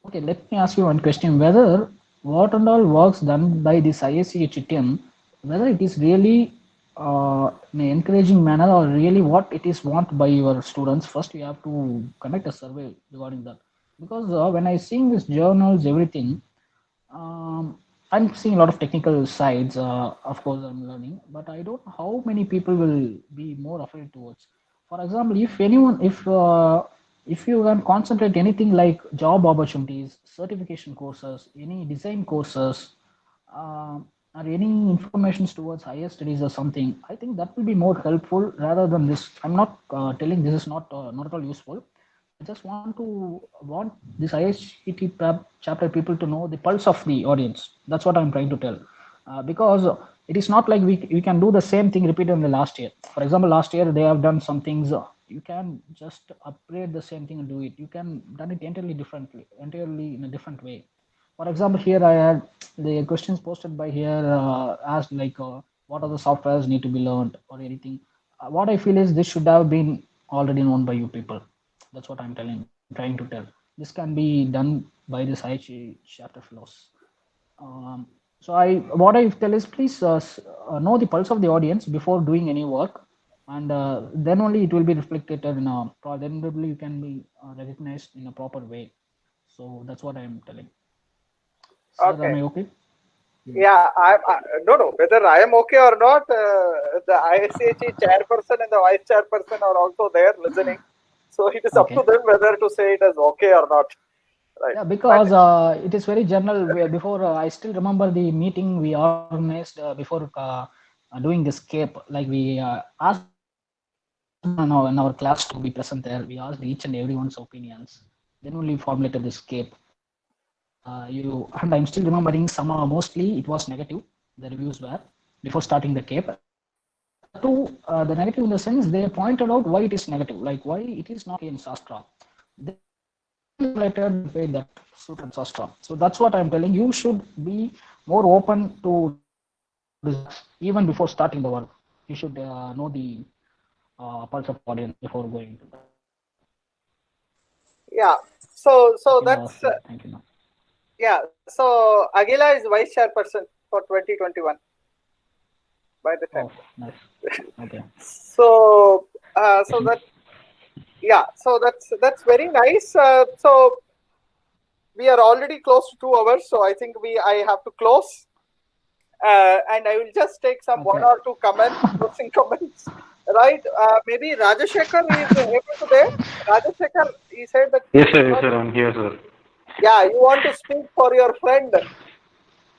Okay, let me ask you one question: whether what and all works done by this ISCHE team, whether it is really in an encouraging manner or really what it is want by your students. First, you have to conduct a survey regarding that, because when I seeing these journals, everything, I'm seeing a lot of technical sides. Of course, I'm learning, but I don't know how many people will be more afraid towards. For example, if anyone, if you can concentrate anything like job opportunities, certification courses, any design courses, or any information towards higher studies or something, I think that will be more helpful rather than this. I'm not telling this is not at all useful. I just want this ISCT chapter people to know the pulse of the audience. That's what I'm trying to tell. Because it is not like we can do the same thing repeated in the last year. For example, last year they have done some things. You can just upgrade the same thing and do it. You can done it entirely differently, entirely in a different way. For example, here I had the questions posted by here asked like what are the softwares need to be learned or anything. What I feel is this should have been already known by you people. That's what I'm trying to tell. This can be done by this IHE chapter flows. So what I tell is please know the pulse of the audience before doing any work, and then only it will be reflected in a. Then only you can be recognized in a proper way. So that's what I'm telling. Sir, am Okay. I okay? Yeah, no. Whether I am okay or not, the ISCHE chairperson and the vice chairperson are also there listening. So it is up to Okay. them whether to say it as okay or not. Right. Yeah, But because it is very general. Before I still remember the meeting we organized before doing this CAPE. Like we asked everyone in our class to be present there. We asked each and everyone's opinions. Then only formulated this CAPE. And I'm still remembering some. Mostly it was negative. The reviews were before starting the CAPE. That too, the negative in the sense they pointed out why it is negative, like why it is not okay in Sastra. Then related the way that suited Sastra. So that's what I'm telling. You should be more open to this even before starting the work. You should know the pulse of audience before going to that. yeah, so You can that's say thank you now. yeah. So Aguila is vice chairperson for 2021 by the time. Oh, nice. Okay. So so that yeah, so that's very nice. So we are already close to 2 hours, so I think I have to close. And I will just take some one Okay. or two closing comments. Right? Maybe Rajashekar is able to there. Rajashekar, he said that Yes, he's sir. Yes, not. sir. I'm here, sir. Yeah, you want to speak for your friend.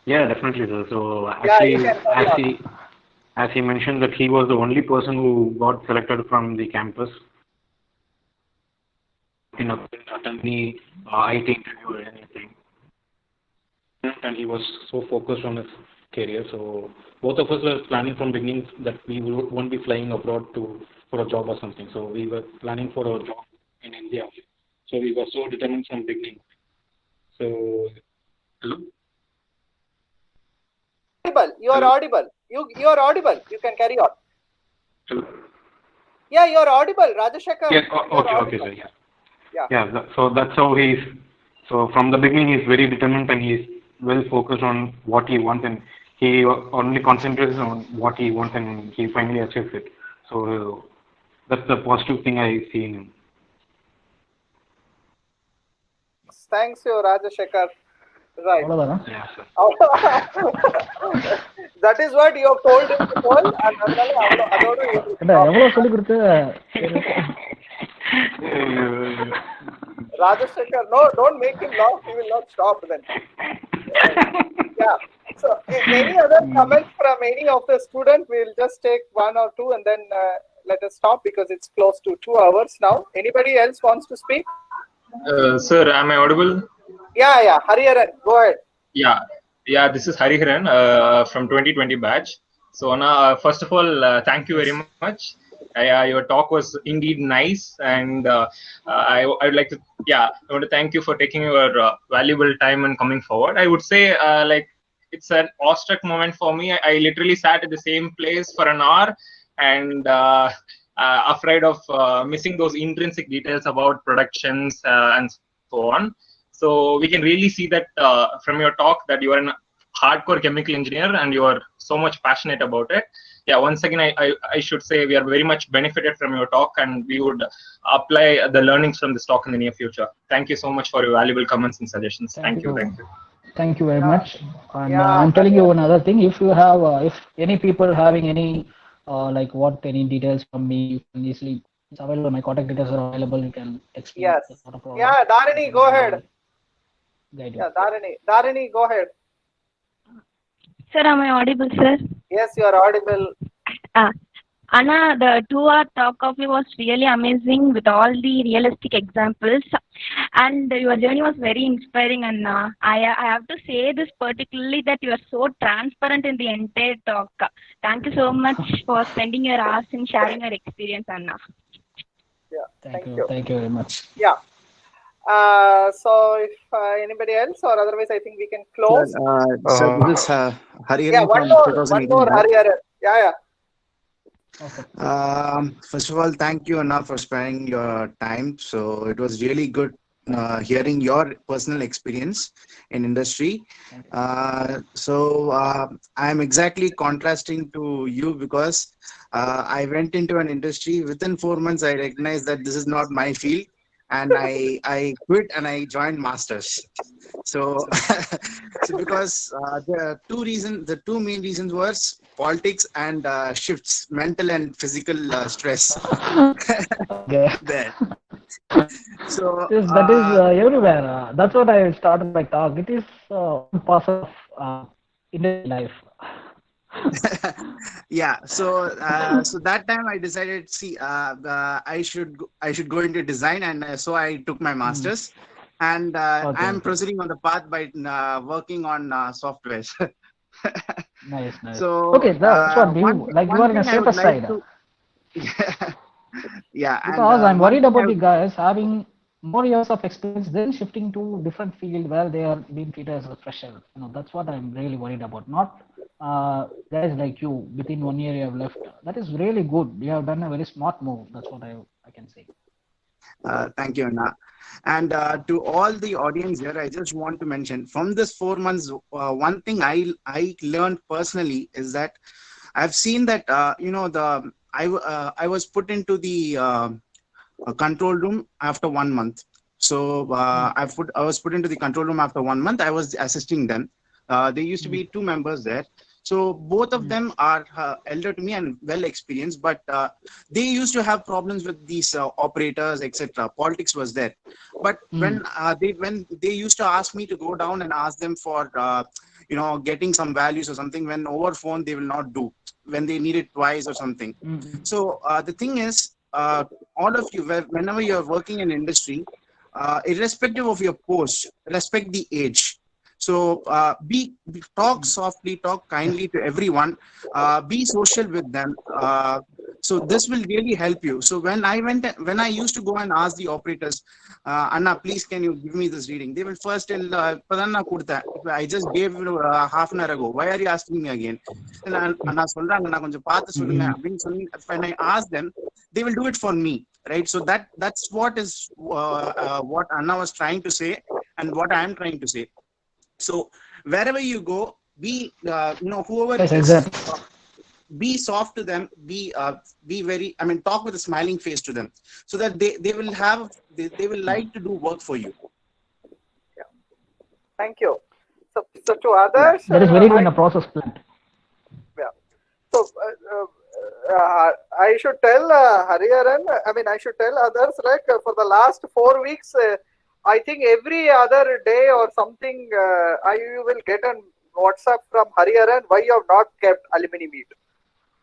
Yeah, definitely, sir. So Yeah, you actually, can carry on. as he mentioned that he was the only person who got selected from the campus, couldn't attend any IT interview or anything, and he was so focused on his career. So both of us were planning from beginning that we won't be flying abroad to for a job or something. So we were planning for a job in India. So we were so determined from beginning. So hello, Audible. You are hello, audible. You are audible. You can carry on. hello. Yeah, you are audible, Rajashekar. Yes. You are Okay. Okay, audible. sir. Yeah. Yeah. Yeah. So that's how he's. So from the beginning, he's very determined and he's well focused on what he wants, and he only concentrates on what he wants, and he finally achieves it. So that's the positive thing I see in him. Thanks, you, Rajashekar. Right. அவ்வளவுதானா? Yeah, sir. That is what you have told him to tell, and அதனால அதோட you will ஏண்டா stop. எவ்வளவு சொல்லி கொடுத்து சரி. Rajashekar, no, don't make him laugh. He will not stop then. Yeah. So, any other comments from any of the students? We'll just take one or two and then let us stop because it's close to 2 hours now. Anybody else wants to speak? Sir, am I audible? Yeah. Hariharan, go ahead. Yeah. This is Hariharan from 2020 batch. So, first of all, thank you very much. Your talk was indeed nice, and I would like to, I want to thank you for taking your valuable time and coming forward. I would say, it's an awestruck moment for me. I literally sat at the same place for an hour, and afraid of missing those intrinsic details about productions and so on. So we can really see that from your talk that you are an hardcore chemical engineer and you are so much passionate about it. Yeah, once again, I should say we are very much benefited from your talk, and we would apply the learnings from this talk in the near future. Thank you so much for your valuable comments and suggestions. Thank you. Thank you. Thank you very Yeah. much. And Yeah, I'm telling you another thing. If you have, if any people having any, like what any details from me, you can easily. It's available. My contact details are available. You can text me. yes. It's not a problem. Yeah, Dharini, go ahead. Guide you. Yeah, Dharini, go ahead. Sir, am I audible, sir? Yes, you are audible. Anna, the 2-hour talk of you was really amazing with all the realistic examples, and your journey was very inspiring, Anna. I have to say this particularly that you are so transparent in the entire talk. Thank you so much for spending your hours and sharing your experience, Anna. Yeah, Thank you. Thank you very much. Yeah. So if anybody else, or otherwise, I think we can close. So this is Hariharan Yeah, one from more 2018. Hariharan. Yeah. First of all, thank you, Anna, for sparing your time. So it was really good hearing your personal experience in industry. So I'm exactly contrasting to you because I went into an industry. Within 4 months, I recognized that this is not my field, and I quit and I joined masters. So, because the two main reasons were politics and shifts, mental and physical stress. Okay. There. So That is everywhere. That's what I started my talk. It is one part of industry life. Yeah. So that time I decided, I should go into design, and so I took my masters. And I'm proceeding on the path by working on software. Nice. So okay, that's what you like. You are in a safer side. Yeah. Because I'm worried about the guys having more years of experience, then shifting to different field where they are being treated as a fresher. That's what I'm really worried about. Not guys like you. Within 1 year you have left. That is really good. You have done a very smart move. That's what I can say. Thank you, Anna. And to all the audience here, I just want to mention from this 4 months, one thing I learned personally is that I've seen that I was put into the control room after 1 month. So I was put into the control room after 1 month. I was assisting them. There used to be 2 members there. So both of them are elder to me and well experienced, but they used to have problems with these operators, etc. Politics was there, but when they used to ask me to go down and ask them for getting some values or something, when over phone they will not do, when they need it twice or something. So the thing is, all of you, whenever you are working in industry, irrespective of your post, respect the age. So talk softly, talk kindly to everyone, be social with them. So this will really help you. So when I used to go and ask the operators, Anna, please can you give me this reading? They will first tell, I just gave half an hour ago. Why are you asking me again? When I ask them, they will do it for me, right? So that's what is what Anna was trying to say and what I am trying to say. So wherever you go, be whoever it is, be soft to them, be very, talk with a smiling face to them, so that they will like to do work for you. Yeah. Thank you. So to others, that is very good in a process plant. Yeah. So I should tell Hariharan, I should tell others, like for the last 4 weeks, I think every other day or something, you will get a WhatsApp from Hariharan, why you have not kept alumni meet.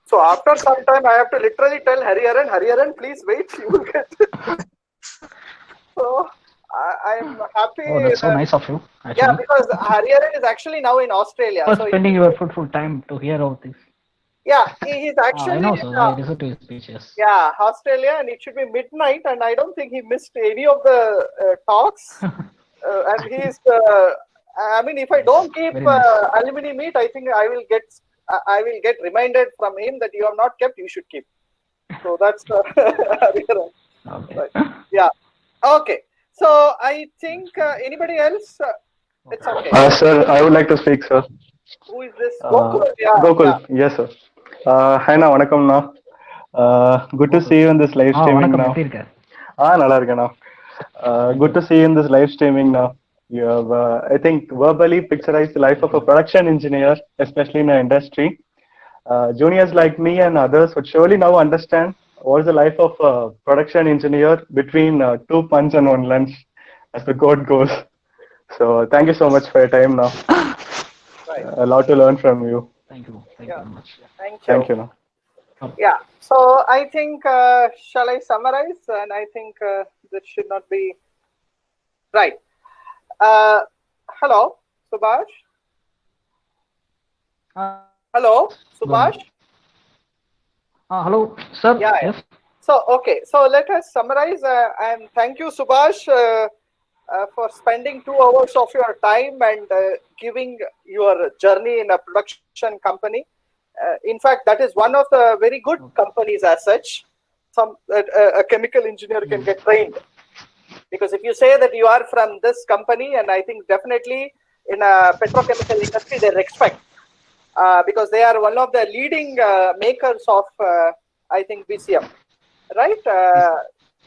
So after some time, I have to literally tell Hariharan, please wait, you will get. So I'm happy. Oh, that's so nice of you. Actually. Yeah, because Hariharan is actually now in Australia. For spending your fruitful time to hear all this. Yeah, he is I actually know, in, sir. I refer to his speeches. yeah, Australia, and it should be midnight, and I don't think he missed any of the talks. And he's, I mean, if I don't keep Very nice. alumni meet, I think I will get reminded from him that you have not kept, you should keep. So that's Okay. right. Yeah. Okay. So I think anybody else? It's okay. Sir, I would like to speak, sir. Who is this? Gokul. Yeah. Gokul, Yeah. yes, sir. Hi, na, vanakkam, na. Good to see you in this live streaming வணக்கம் now. எப்படி இருக்க? நல்லா இருக்கேண்ணா. Good to see you in this live streaming now. You have, I think, verbally picturized the life of a production engineer, especially in the industry. Juniors like me and others would surely now understand what is the life of a production engineer between 2 punch and 1 lunch, as the quote goes. So, thank you so much for your time now. Right. A lot to learn from you. Thank you. Thank Yeah. you very much. Thank you. Thank you. Now. Yeah. So I think, shall I summarize? And I think this should not be right. Hello, Subash. Hello, Subash. Hello, sir. Yeah. Yes. So okay. So let us summarize. And thank you, Subash, for spending 2 hours of your time and giving your journey in a production company. In fact, that is one of the very good companies as such. A chemical engineer can get trained, because if you say that you are from this company, and I think definitely in a petrochemical industry they respect, because they are one of the leading makers of I think VCM, right?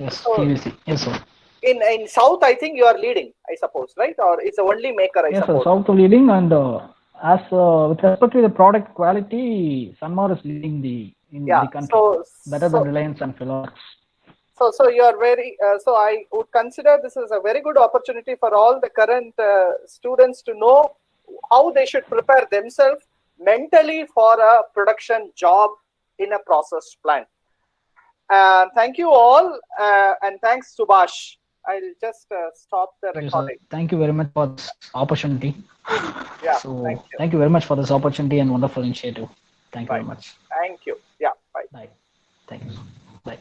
Yes. So PVC. Yes, sir. in South, I think you are leading, I suppose, right? Or it's the only maker, I Yes, sir. suppose. South leading, and as with respect to the product quality, Sanmar is leading the country, better than Reliance and Philox. So you are very. So I would consider this is a very good opportunity for all the current students to know how they should prepare themselves mentally for a production job in a process plant. Thank you all, and thanks, Subash. I'll just stop the recording. Thank you very much for this opportunity. Yeah. So thank you very much for this opportunity and wonderful initiative. Thank you very much. Thank you. Yeah. Bye. Bye. Thank you. Bye.